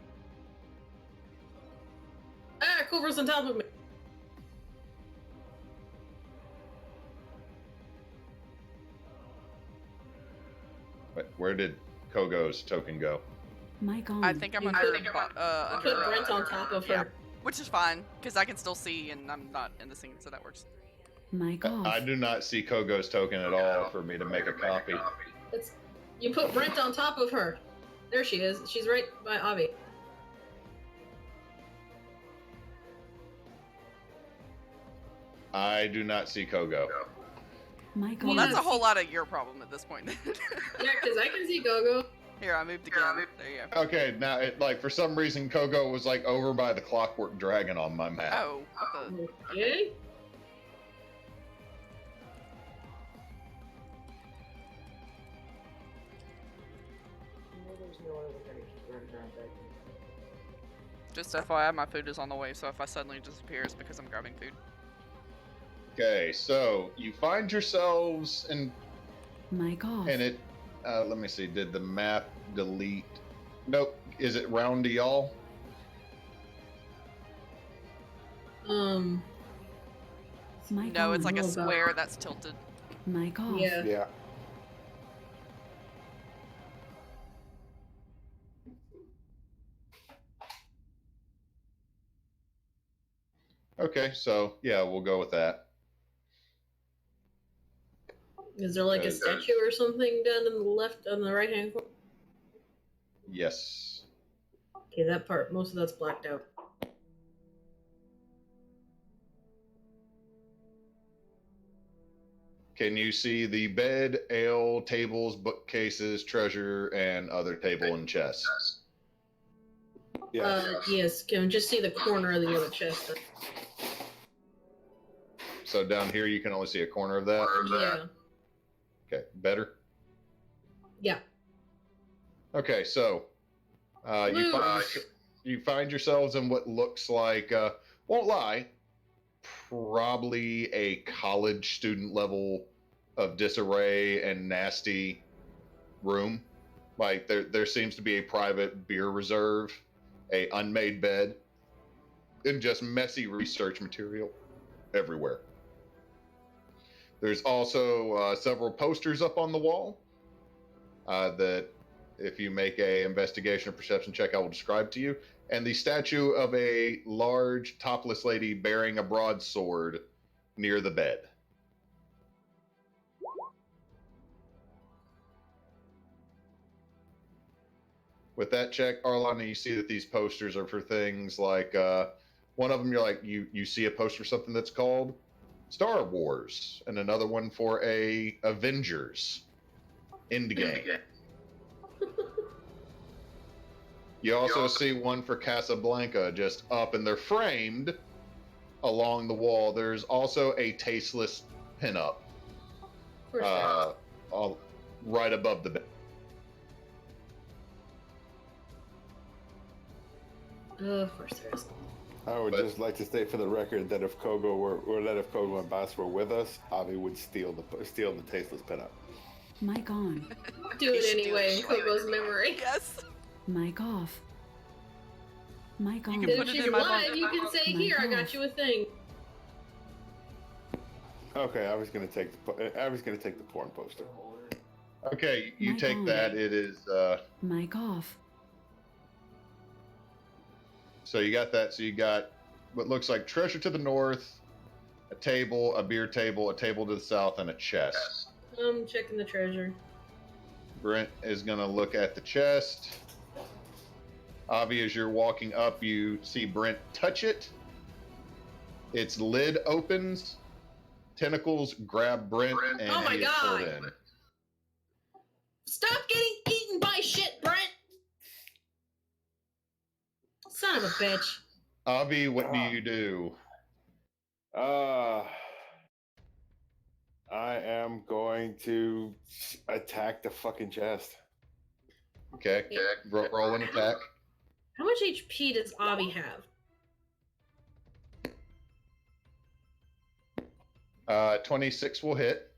Culver's on top of me. But where did Kogo's token go? Mic on. I think I'm You under. put- under Put Brent on top of yeah. her. Which is fine, because I can still see and I'm not in the scene, so that works. Mic off. I do not see Kogo's token at all for me to make a copy. You put Brent on top of her. There she is. She's right by Avi. I do not see Kogo. Mic Well, on. that's a whole lot of your problem at this point. Yeah, because I can see Gogo. Here, I moved again. There you go. Okay, now for some reason Kogo was over by the clockwork dragon on my map. Oh, what the? Okay. Just FYI, my food is on the way, so if I suddenly disappear, it's because I'm grabbing food. Okay, so you find yourselves in Mic off. and it. Let me see. Did the map delete? Nope. Is it round to y'all? Mic No, on. it's like a Oh, God. square that's tilted. Mic off. Yeah. Yeah. Okay, so yeah, we'll go with that. Is there like a Okay. statue or something down in the left on the right hand corner? Yes. Okay, that part, most of that's blacked out. Can you see the bed, ale, tables, bookcases, treasure, and other table and chest? Yeah. Yes, can just see the corner of the other chest. So down here you can only see a corner of that. Yeah. Okay, better. Yeah. Okay, so Blue. you find yourselves in what looks like, won't lie, probably a college student level of disarray and nasty room. Like there seems to be a private beer reserve, a unmade bed, and just messy research material everywhere. There's also several posters up on the wall that, if you make a investigation or perception check, I will describe to you. And the statue of a large topless lady bearing a broadsword near the bed. With that check, Arlana, you see that these posters are for things like one of them. You're like you see a poster for something that's called Star Wars, and another one for a Avengers Endgame. You also see one for Casablanca just up, and they're framed along the wall. There's also a tasteless pinup right above the bed. Of course there is. I would just like to state for the record that if Kogo and Bass were with us, Avi would steal the tasteless pinup. Mic on. Do it anyway in Kogo's memory. Yes. Mic off. Mic on. can If put it she's in my alive, phone. you can say, Mic "Here, I off. got you a thing." Okay, I was gonna take the porn poster. Okay, you Mic take on. that. It is Mic off. so you got that. So you got what looks like treasure to the north, a table, a beer table, a table to the south, and a chest. I'm checking the treasure. Brent is gonna look at the chest. Avi, as you're walking up, you see Brent touch it. Its lid opens. Tentacles grab Brent, and Oh my he is pulled God. in. Stop getting eaten by shit, Brent! Son of a bitch. Avi, what do you do? I am going to attack the fucking chest. Okay, roll an attack. How much HP does Avi have? 26 will hit.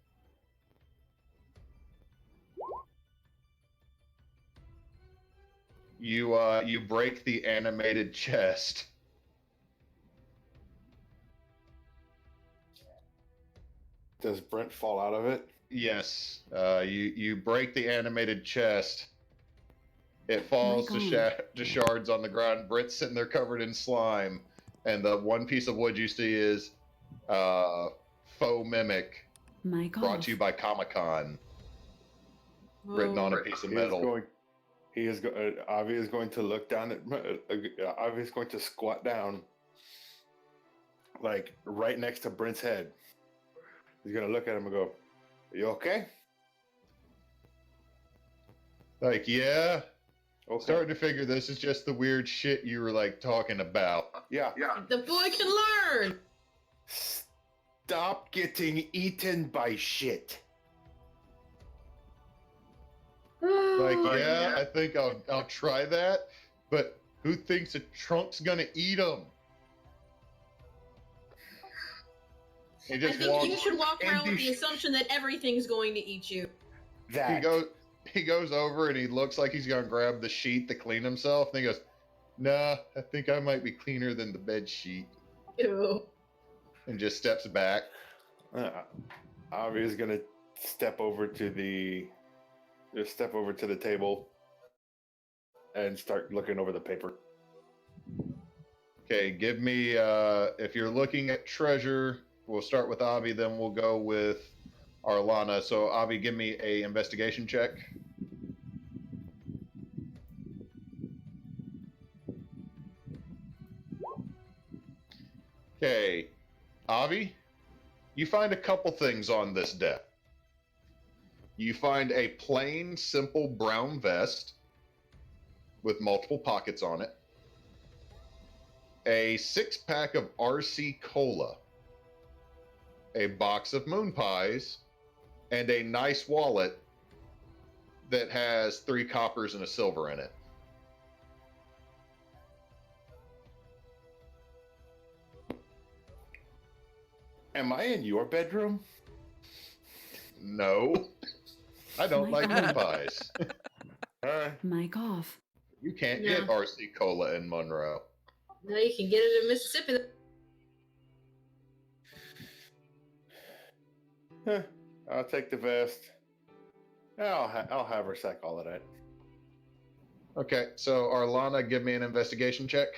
You break the animated chest. Does Brent fall out of it? Yes, you break the animated chest. It falls to shards on the ground. Brent's sitting there covered in slime, and the one piece of wood you see is faux mimic, Mic off. brought to you by Comic-Con, written on a piece of metal. Avi is going to look down at. Avi is going to squat down, like right next to Brent's head. He's gonna look at him and go, "You okay?" Like, yeah. Okay. Starting to figure this is just the weird shit you were like talking about. Yeah. The boy can learn! Stop getting eaten by shit. Like, yeah, I think I'll try that, but who thinks a trunk's gonna eat them? He I just think walks. you should walk around and with you the sh- assumption that everything's going to eat you. He goes over and he looks like he's gonna grab the sheet to clean himself, and he goes, "Nah, I think I might be cleaner than the bed sheet," Ew. and just steps back. Avi is gonna step over to the table and start looking over the paper. Okay, give me if you're looking at treasure, we'll start with Avi, then we'll go with Arlana. So Avi, give me a investigation check. Okay, Avi, you find a couple things on this deck. You find a plain, simple brown vest with multiple pockets on it, a 6-pack of RC Cola, a box of moon pies, and a nice wallet that has 3 coppers and a silver in it. Am I in your bedroom? No, I don't like moon pies. Mic off. You can't Yeah. get RC Cola in Monroe. Now you can get it in Mississippi. I'll take the vest. I'll have her sack all of that. Okay, so Arlana, give me an investigation check.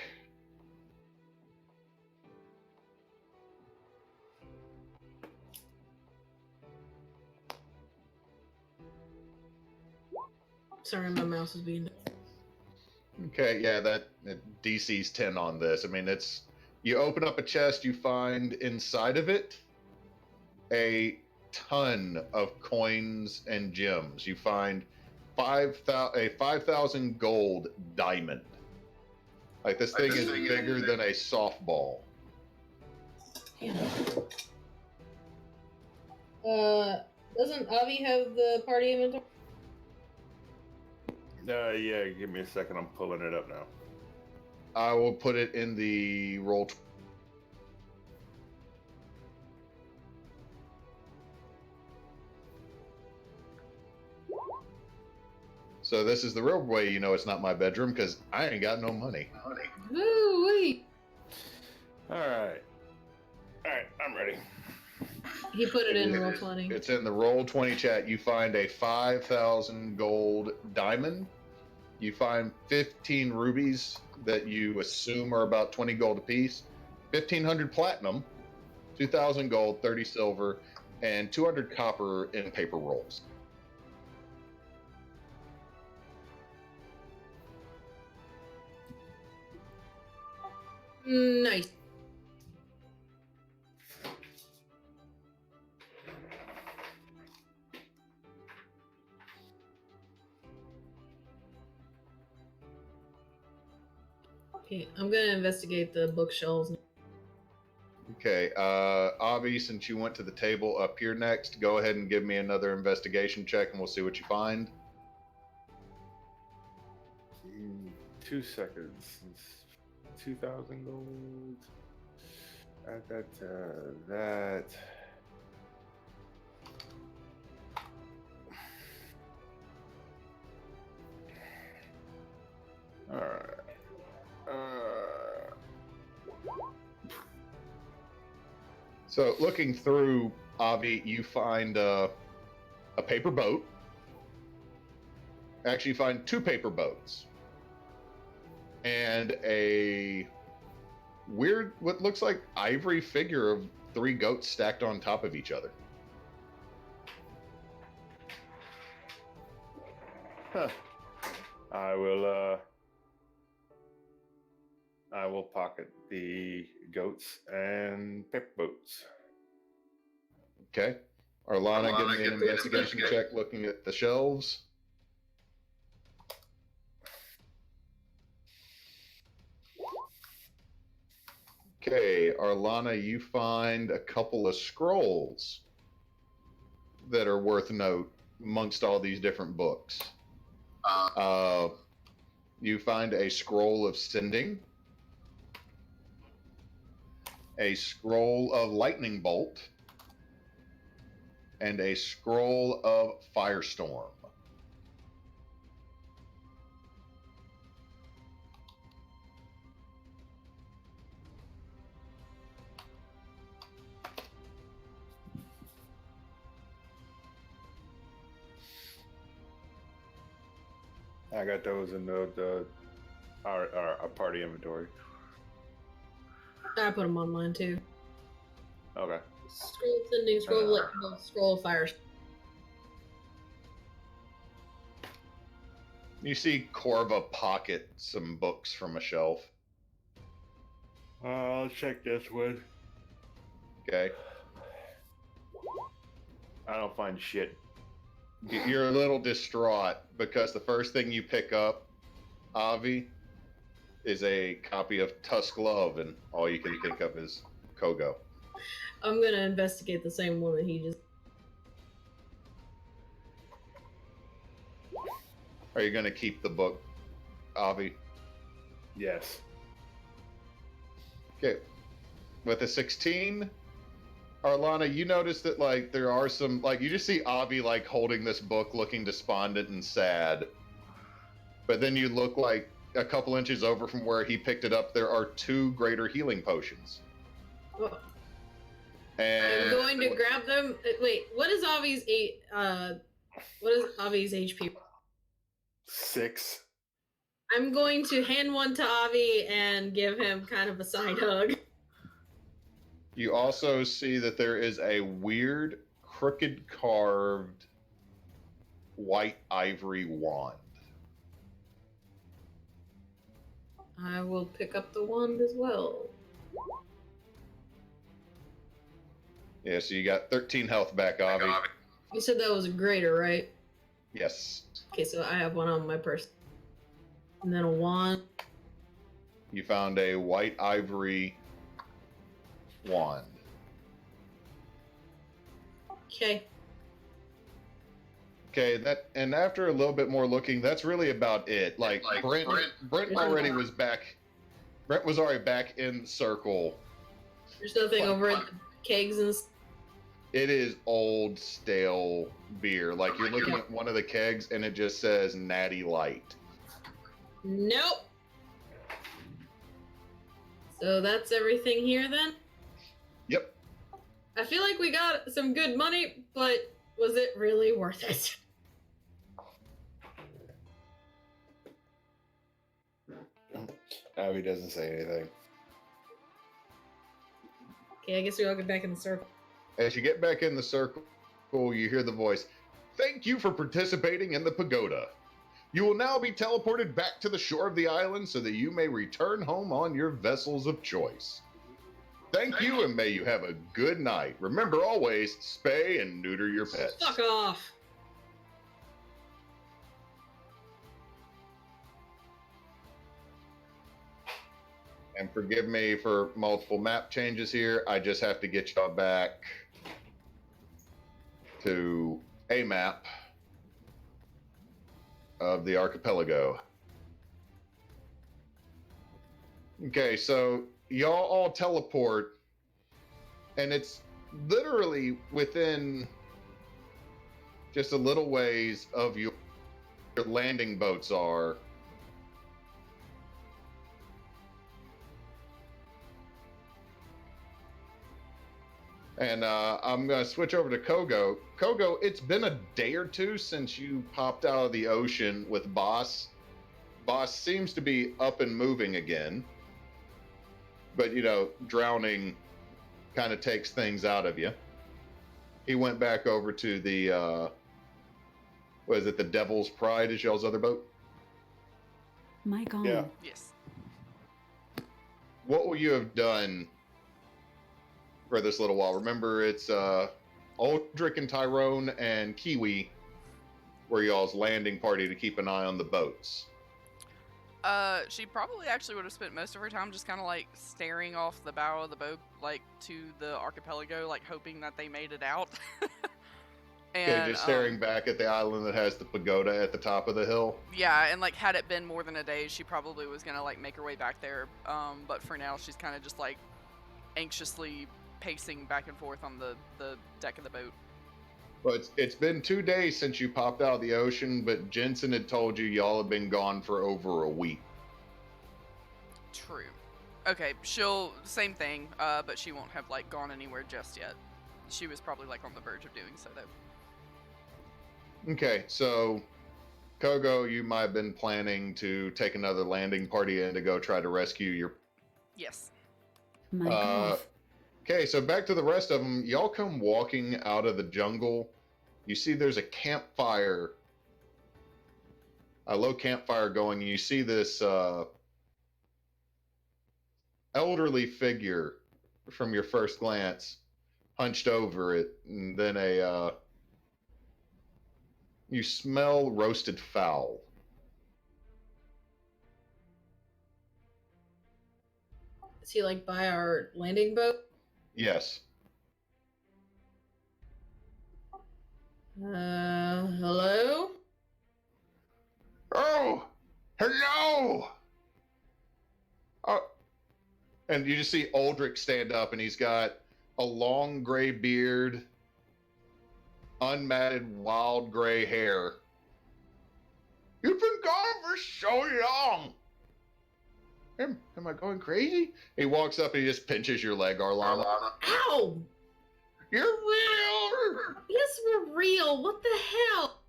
Sorry, my mouse is being. Okay, yeah, that DC's 10 on this. I mean, it's you open up a chest, you find inside of it a ton of coins and gems. You find 5,000 gold diamond. Like this thing is bigger than a softball. Doesn't Avi have the party inventory? Yeah, give me a second. I'm pulling it up now. I will put it in the roll. So this is the real way you know it's not my bedroom because I ain't got no money. Woo-wee. All right, I'm ready. He put it in roll 20. It's in the roll 20 chat. You find a 5,000 gold diamond. You find 15 rubies that you assume are about 20 gold apiece, 1,500 platinum, 2,000 gold, 30 silver, and 200 copper in paper rolls. Nice. Okay, I'm gonna investigate the bookshelves. Okay, Avi, since you went to the table up here next, go ahead and give me another investigation check and we'll see what you find. 2 seconds. It's 2,000 gold. Add that to that. All right. So looking through, Avi, you find a paper boat. Actually, you find 2 paper boats. And a weird, what looks like ivory figure of 3 goats stacked on top of each other. Huh. I will pocket the goats and paper boats. Okay. Arlana, give me an investigation check looking at the shelves. Okay, Arlana, you find a couple of scrolls that are worth note amongst all these different books. You find a scroll of sending, a scroll of lightning bolt, and a scroll of firestorm. I got those in our party inventory. I put them on mine too. Okay. Scroll of sending, scroll of lightning, scroll of fire. You see Corva pocket some books from a shelf. I'll check this one. Okay. I don't find shit. You're a little distraught because the first thing you pick up, Avi, is a copy of Tusk Love, and all you can think of is Kogo. I'm gonna investigate the same one that he just. Are you going to keep the book, Avi? Yes. Okay. With a 16, Arlana, you notice that like there are some like you just see Avi like holding this book, looking despondent and sad. But then you look like a couple inches over from where he picked it up. There are 2 greater healing potions. Oh. And I'm going to grab them. Wait, what is Avi's HP? 6. I'm going to hand one to Avi and give him kind of a side hug. You also see that there is a weird, crooked carved white ivory wand. I will pick up the wand as well. Yeah, so you got 13 health back, Avi. You said that was a greater, right? Yes. Okay, so I have one on my person. And then a wand. You found a white ivory wand. Okay. Okay, and after a little bit more looking, that's really about it. Like Brent already was back. Brent was already back in the circle. There's nothing over at the kegs and stuff. It is old, stale beer. Like you're looking at one of the kegs and it just says Natty Light. Nope. So that's everything here then? Yep. I feel like we got some good money, but was it really worth it? Abby doesn't say anything. Okay, I guess we all get back in the circle. As you get back in the circle, you hear the voice, "Thank you for participating in the Pagoda. You will now be teleported back to the shore of the island so that you may return home on your vessels of choice. Thank you, and may you have a good night. Remember always, spay and neuter your pets." Fuck off. And forgive me for multiple map changes here. I just have to get y'all back to a map of the archipelago. Okay, so y'all all teleport, and it's literally within just a little ways of your landing boats are. And I'm going to switch over to Kogo. Kogo, it's been a day or two since you popped out of the ocean with Boss. Boss seems to be up and moving again. But, you know, drowning kind of takes things out of you. He went back over to the, what is it, the Devil's Pride is y'all's other boat? Mic on. Yeah. Yes. What will you have done for this little while? Remember, it's Aldrich and Tyrone and Kiwi were y'all's landing party to keep an eye on the boats. She probably actually would have spent most of her time just kind of like staring off the bow of the boat, like to the archipelago, like hoping that they made it out. Okay, just staring back at the island that has the pagoda at the top of the hill. Yeah, and like had it been more than a day, she probably was gonna like make her way back there. But for now, she's kind of just like anxiously pacing back and forth on the deck of the boat. Well, it's been 2 days since you popped out of the ocean, but Jensen had told you y'all have been gone for over a week. True. Okay, she'll same thing, but she won't have like gone anywhere just yet. She was probably like on the verge of doing so though. Okay, so Kogo, you might have been planning to take another landing party in to go try to rescue your. Yes. Mic off. Okay, so back to the rest of them. Y'all come walking out of the jungle. You see there's a campfire, a low campfire going, and you see this elderly figure from your first glance hunched over it, and then you smell roasted fowl. Is he like by our landing boat? Yes. Hello? Oh, hello! Oh, and you just see Aldrich stand up, and he's got a long gray beard, unmatted wild gray hair. You've been gone for so long. Am I going crazy? He walks up and he just pinches your leg, Arlana. Ow! You're real. Yes, we're real. What the hell?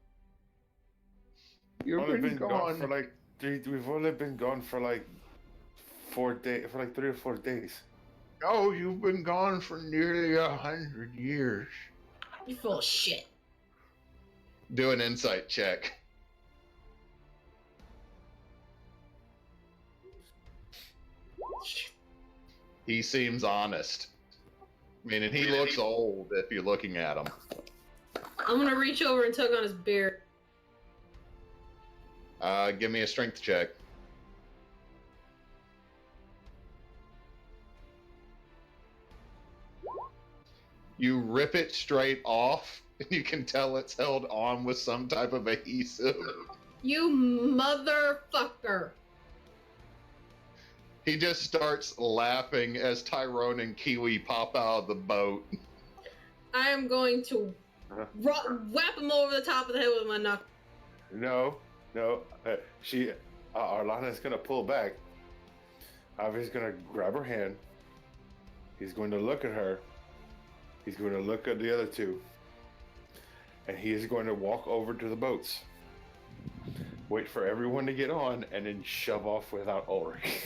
You've Only been gone. for like we've only been gone for like 4 days, for like 3 or 4 days. Oh, you've been gone for nearly 100 years. You full of shit. Do an insight check. He seems honest. I mean, and he looks old if you're looking at him. I'm gonna reach over and tug on his beard. Give me a strength check. You rip it straight off, and you can tell it's held on with some type of adhesive. You motherfucker! He just starts laughing as Tyrone and Kiwi pop out of the boat. I am going to whap him over the top of the head with my knuckle. No. Arlana is gonna pull back. Avi's gonna grab her hand. He's going to look at her. He's going to look at the other two. And he is going to walk over to the boats. Wait for everyone to get on, and then shove off without Ulrich.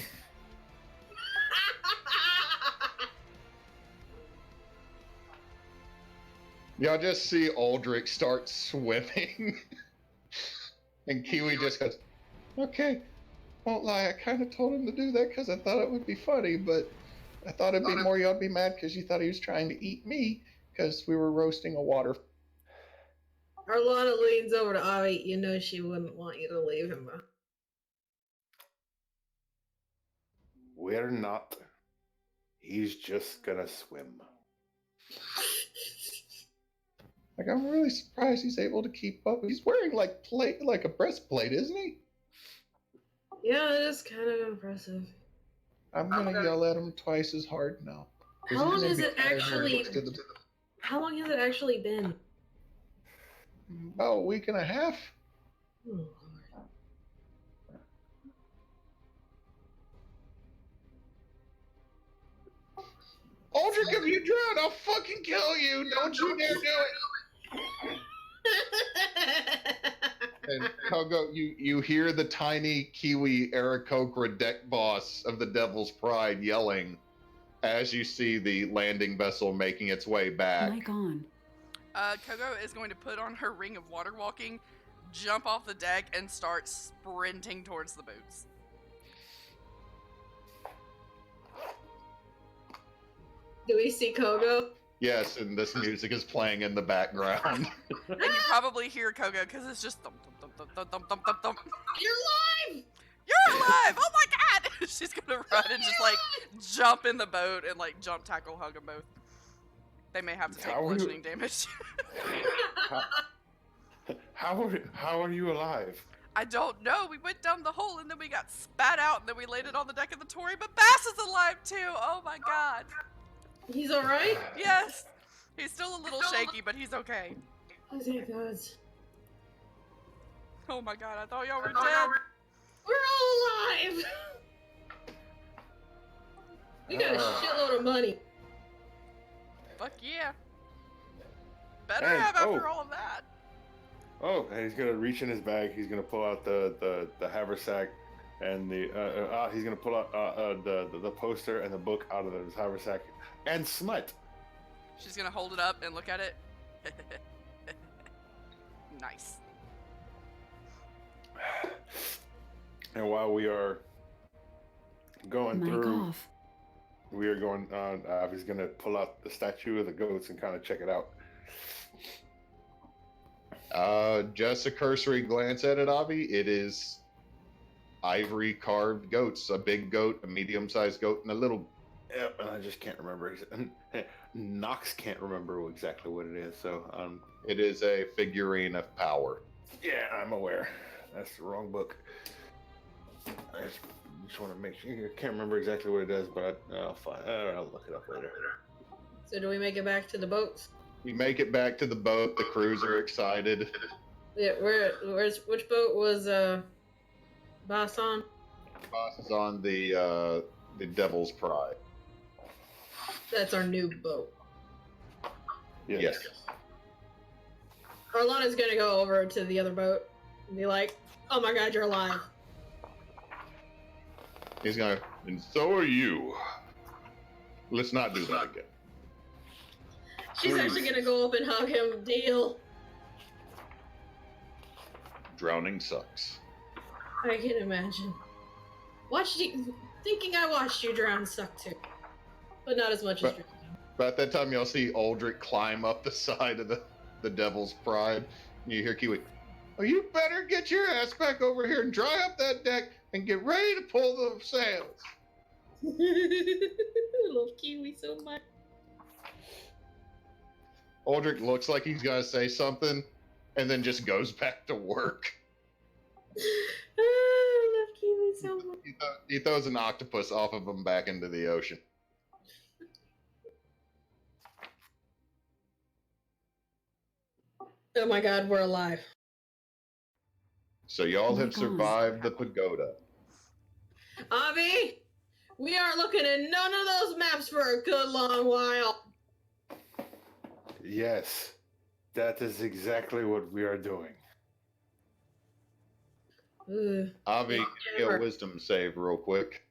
Y'all just see Aldrich start swimming. And Kiwi just goes, okay, won't lie, I kind of told him to do that because I thought it would be funny, but I thought it'd be more y'all'd be mad because you thought he was trying to eat me because we were roasting a water. Arlana leans over to Avi. You know she wouldn't want you to leave him. We're not. He's just gonna swim. Like, I'm really surprised he's able to keep up. He's wearing like a breastplate, isn't he? Yeah, it is kind of impressive. I'm gonna yell at him twice as hard now. How long has it actually? How long has it actually been? About a week and a half. Oh, Lord. Aldrich, if you drown, I'll fucking kill you. Don't you dare do it. And Kogo, you hear the tiny Kiwi Aarakocra deck boss of the Devil's Pride yelling as you see the landing vessel making its way back. Mic on. Kogo is going to put on her ring of water walking, jump off the deck, and start sprinting towards the boats. Do we see Kogo? Yes, and this music is playing in the background. And you probably hear Kogo because it's just thump, thump, thump, thump, thump, thump, thump, thump. You're alive! You're alive! Oh my god! She's gonna run and just like jump in the boat and like jump, tackle, hug them both. They may have to take bludgeoning damage. How are you alive? I don't know. We went down the hole and then we got spat out and then we landed on the deck of the Tory. But Bass is alive too. Oh my god. He's alright? Yes. He's still a little shaky, but he's okay. Oh thank God. Oh my god, I thought y'all were dead. We're all alive! We got a shitload of money. Fuck yeah. Better Hey, have after all of that. Oh, and he's gonna reach in his bag. He's gonna pull out the haversack, and he's gonna pull out the poster and the book out of his haversack, and smut. She's gonna hold it up and look at it. Nice. And while we are going Mic through, off. we are going on. He's gonna pull out the statue of the goats and kind of check it out. Just a cursory glance at it, Avi. It is ivory carved goats. A big goat, a medium-sized goat, and a little. Yep, and I just can't remember. Knox can't remember exactly what it is. So, It is a figurine of power. yeah, I'm aware. That's the wrong book. I just want to make sure. I can't remember exactly what it is, but I'll look it up later. So do we make it back to the boats? You make it back to the boat. The crews are excited. Yeah, which boat was Boss on? Boss is on the Devil's Pride. That's our new boat. Yes. Arlana's gonna go over to the other boat and be like, "Oh my God, you're alive!" He's gonna, and so are you. Let's not do that again. She's Please. actually gonna go up and hug him. Deal. Drowning sucks. I can imagine. Watch, think Thinking I watched you drown sucked too. But not as much as But- drowning. But at that time, y'all see Aldrich climb up the side of the Devil's Pride. And you hear Kiwi, "Oh, you better get your ass back over here and dry up that deck and get ready to pull the sails." I love Kiwi so much. Aldrich looks like he's going to say something and then just goes back to work. I love Kiwi so much. He throws an octopus off of him back into the ocean. Oh my god, we're alive. So y'all Oh my have God. survived the pagoda. Avi, we aren't looking at none of those maps for a good long while. Yes, that is exactly what we are doing. Ugh. Avi, Not give me a ever. wisdom save real quick.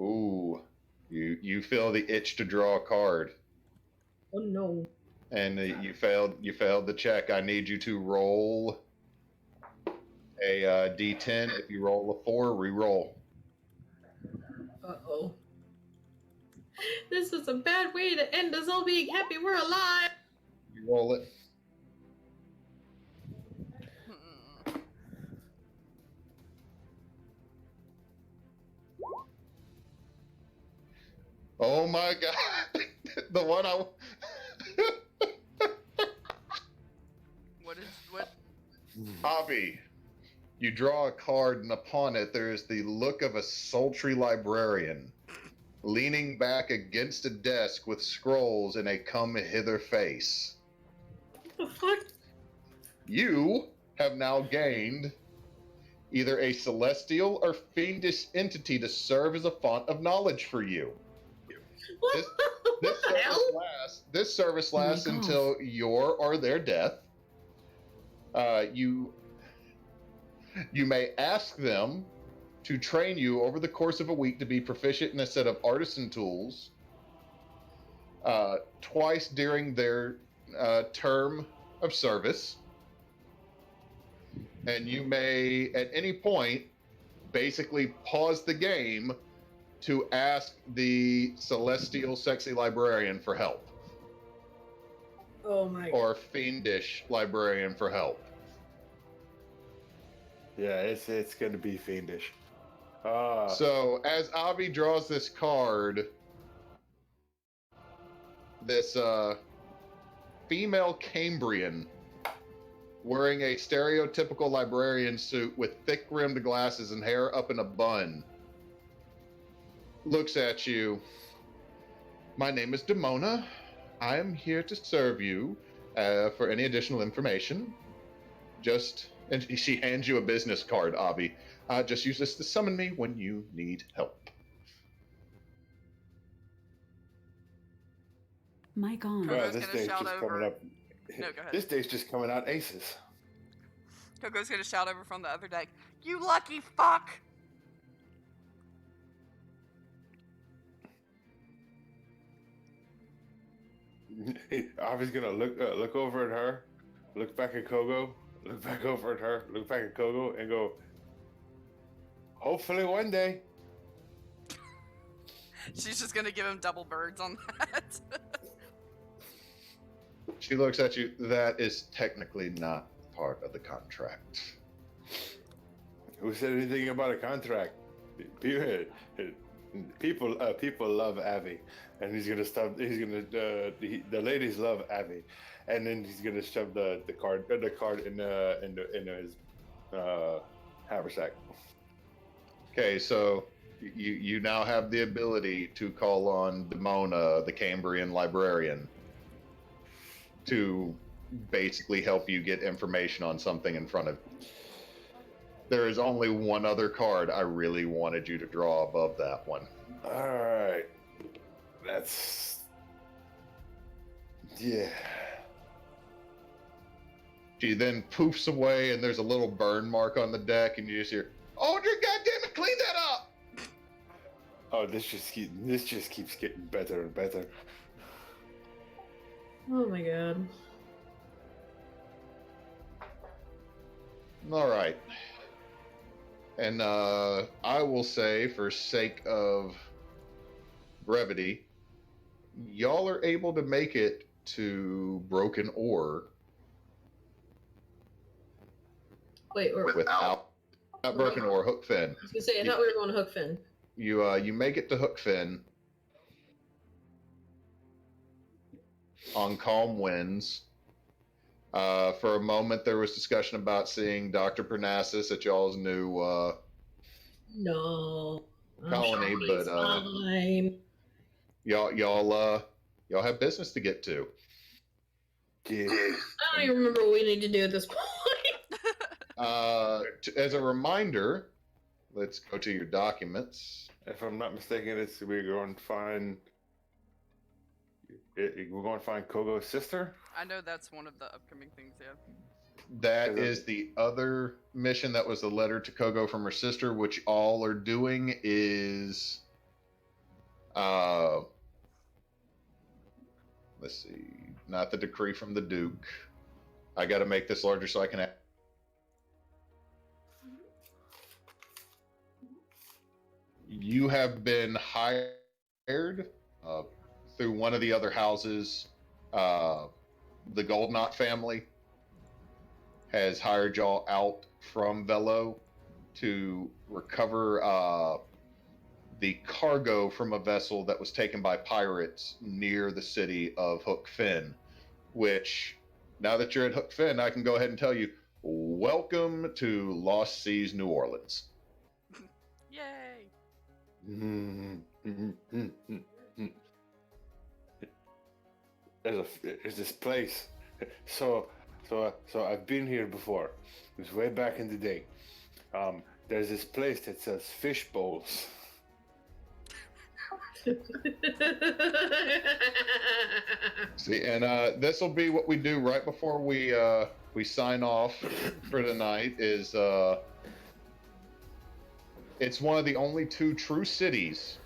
Ooh, you feel the itch to draw a card, Oh no. and you failed the check. I need you to roll a d10. If you roll a 4, re-roll. Uh-oh. This was a bad way to end us all being happy we're alive. You roll it. Mm-mm. Oh my god, the one I. What? Avi, you draw a card, and upon it there is the look of a sultry librarian, leaning back against a desk with scrolls in a come hither face. What the fuck? You have now gained either a celestial or fiendish entity to serve as a font of knowledge for you. What This- the hell? This service lasts Oh my God. until your or their death. You may ask them to train you over the course of a week to be proficient in a set of artisan tools. Twice during their term of service, and you may at any point basically pause the game to ask the celestial sexy librarian for help, Oh my god. or fiendish librarian for help. Yeah, it's gonna be fiendish. So as Avi draws this card, this female Cambrian wearing a stereotypical librarian suit with thick rimmed glasses and hair up in a bun looks at you. "My name is Demona. I am here to serve you for any additional information. And she hands you a business card, Avi. Just use this to summon me when you need help." My God. Coco's well, this gonna day's shout just over. coming up. No, go ahead. This day's just coming out aces. Coco's gonna shout over from the other deck, "You lucky fuck!" Avi's gonna look over at her, look back at Kogo, look back over at her, look back at Kogo, and go, "Hopefully one day." She's just gonna give him double birds on that. She looks at you. "That is technically not part of the contract." Who said anything about a contract? People love Avi, and he's gonna stop. He's gonna the ladies love Avi, and then he's gonna shove the card in his haversack. Okay, so you now have the ability to call on Demona, the Cambrian librarian, to basically help you get information on something in front of you. There is only one other card I really wanted you to draw above that one. All right, that's yeah. She then poofs away, and there's a little burn mark on the deck, and you just hear, "Aldrich, goddammit, clean that up!" Oh, this just keeps getting better and better. Oh my god. All right. And I will say, for sake of brevity, y'all are able to make it to Broken Ore Wait, without Broken Ore, Hook Fin. I was gonna say, I thought we were going to Hookfin. You make it to Hook Fin on calm winds. For a moment, there was discussion about seeing Dr. Parnassus at y'all's new No. colony, I'm sure but he's fine. y'all have business to get to. Yeah. I don't even remember what we need to do at this point. As a reminder, let's go to your documents. If I'm not mistaken, we're going to find Kogo's sister. I know that's one of the upcoming things, yeah. That is the other mission. That was the letter to Kogo from her sister, which all are doing is let's see, not the decree from the Duke. I got to make this larger so I can. You have been hired through one of the other houses. The Goldknot family has hired y'all out from Velo to recover the cargo from a vessel that was taken by pirates near the city of Hook Fin, which, now that you're at Hook Fin, I can go ahead and tell you, welcome to Lost Seas, New Orleans. Yay! There's this place. So I've been here before. It was way back in the day. There's this place that sells fish bowls. See, and this will be what we do right before we sign off for tonight. Is it's one of the only two true cities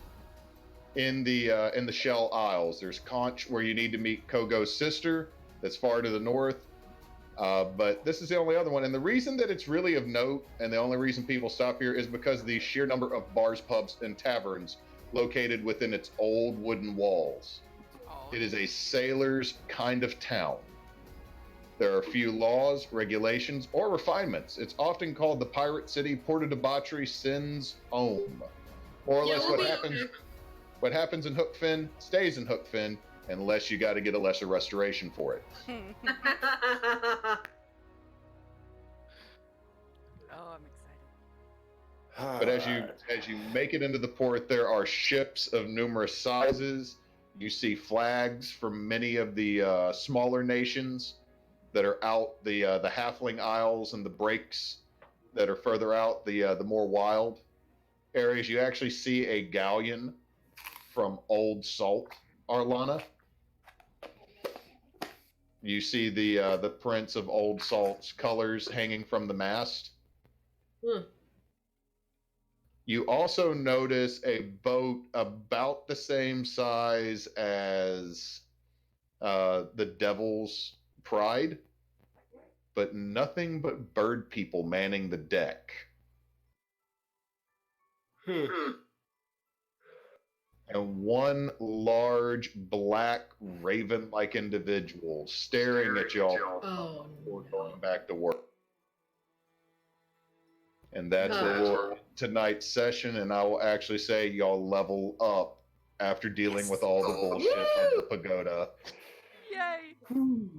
in the Shell Isles. There's Conch, where you need to meet Kogo's sister. That's far to the north. But this is the only other one. And the reason that it's really of note, and the only reason people stop here, is because of the sheer number of bars, pubs, and taverns located within its old wooden walls. Oh. It is a sailor's kind of town. There are few laws, regulations, or refinements. It's often called the Pirate City, Port of Debauchery, Sin's home. More or less what happens in Hook Fin stays in Hook Fin, unless you got to get a lesser restoration for it. Oh, I'm excited. But as you make it into the port, there are ships of numerous sizes. You see flags from many of the smaller nations that are out, the Halfling Isles and the breaks that are further out, the more wild areas. You actually see a galleon from Old Salt, Arlana. You see the prints of Old Salt's colors hanging from the mast. You also notice a boat about the same size as the Devil's Pride, but nothing but bird people manning the deck. And one large black raven-like individual staring at y'all before going back to work. And that's where we'll end tonight's session, and I will actually say y'all level up after dealing with all the bullshit of the Pagoda. Yay! Even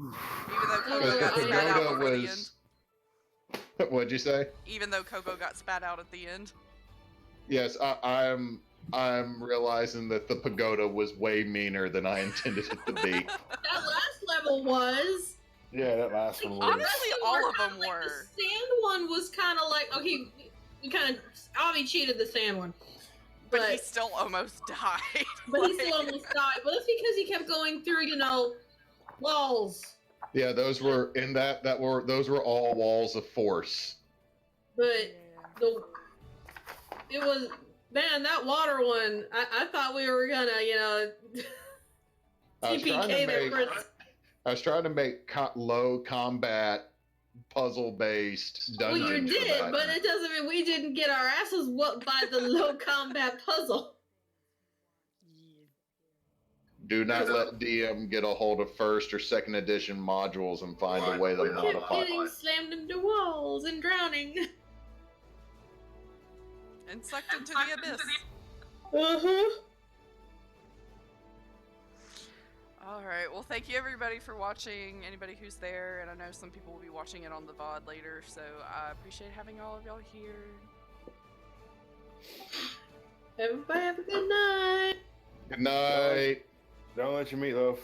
though Kogo got spat out before the end. What'd you say? Even though Kogo got spat out at the end. Yes, I'm realizing that the Pagoda was way meaner than I intended it to be. That last level was. Yeah, that last one was. Honestly, all of them were. The sand one was kind of like, okay, we kind of, Avi cheated the sand one. But he still almost died. But he still almost died. But that's because he kept going through, walls. Yeah, those were in those were all walls of force. But it was, man, that water one, I thought we were gonna, TPK there for I was trying to make low combat puzzle-based Well, you dungeons for did, that. but it doesn't mean we didn't get our asses whooped by the low combat puzzle. Yeah. Do not let DM get a hold of first or second edition modules and find a way to We kept modify getting it. slammed into walls and drowning. And sucked into the abyss. Uh-huh. Alright, well thank you everybody for watching, anybody who's there, and I know some people will be watching it on the VOD later, so I appreciate having all of y'all here. Everybody have a good night. Good night. Don't let your meatloaf.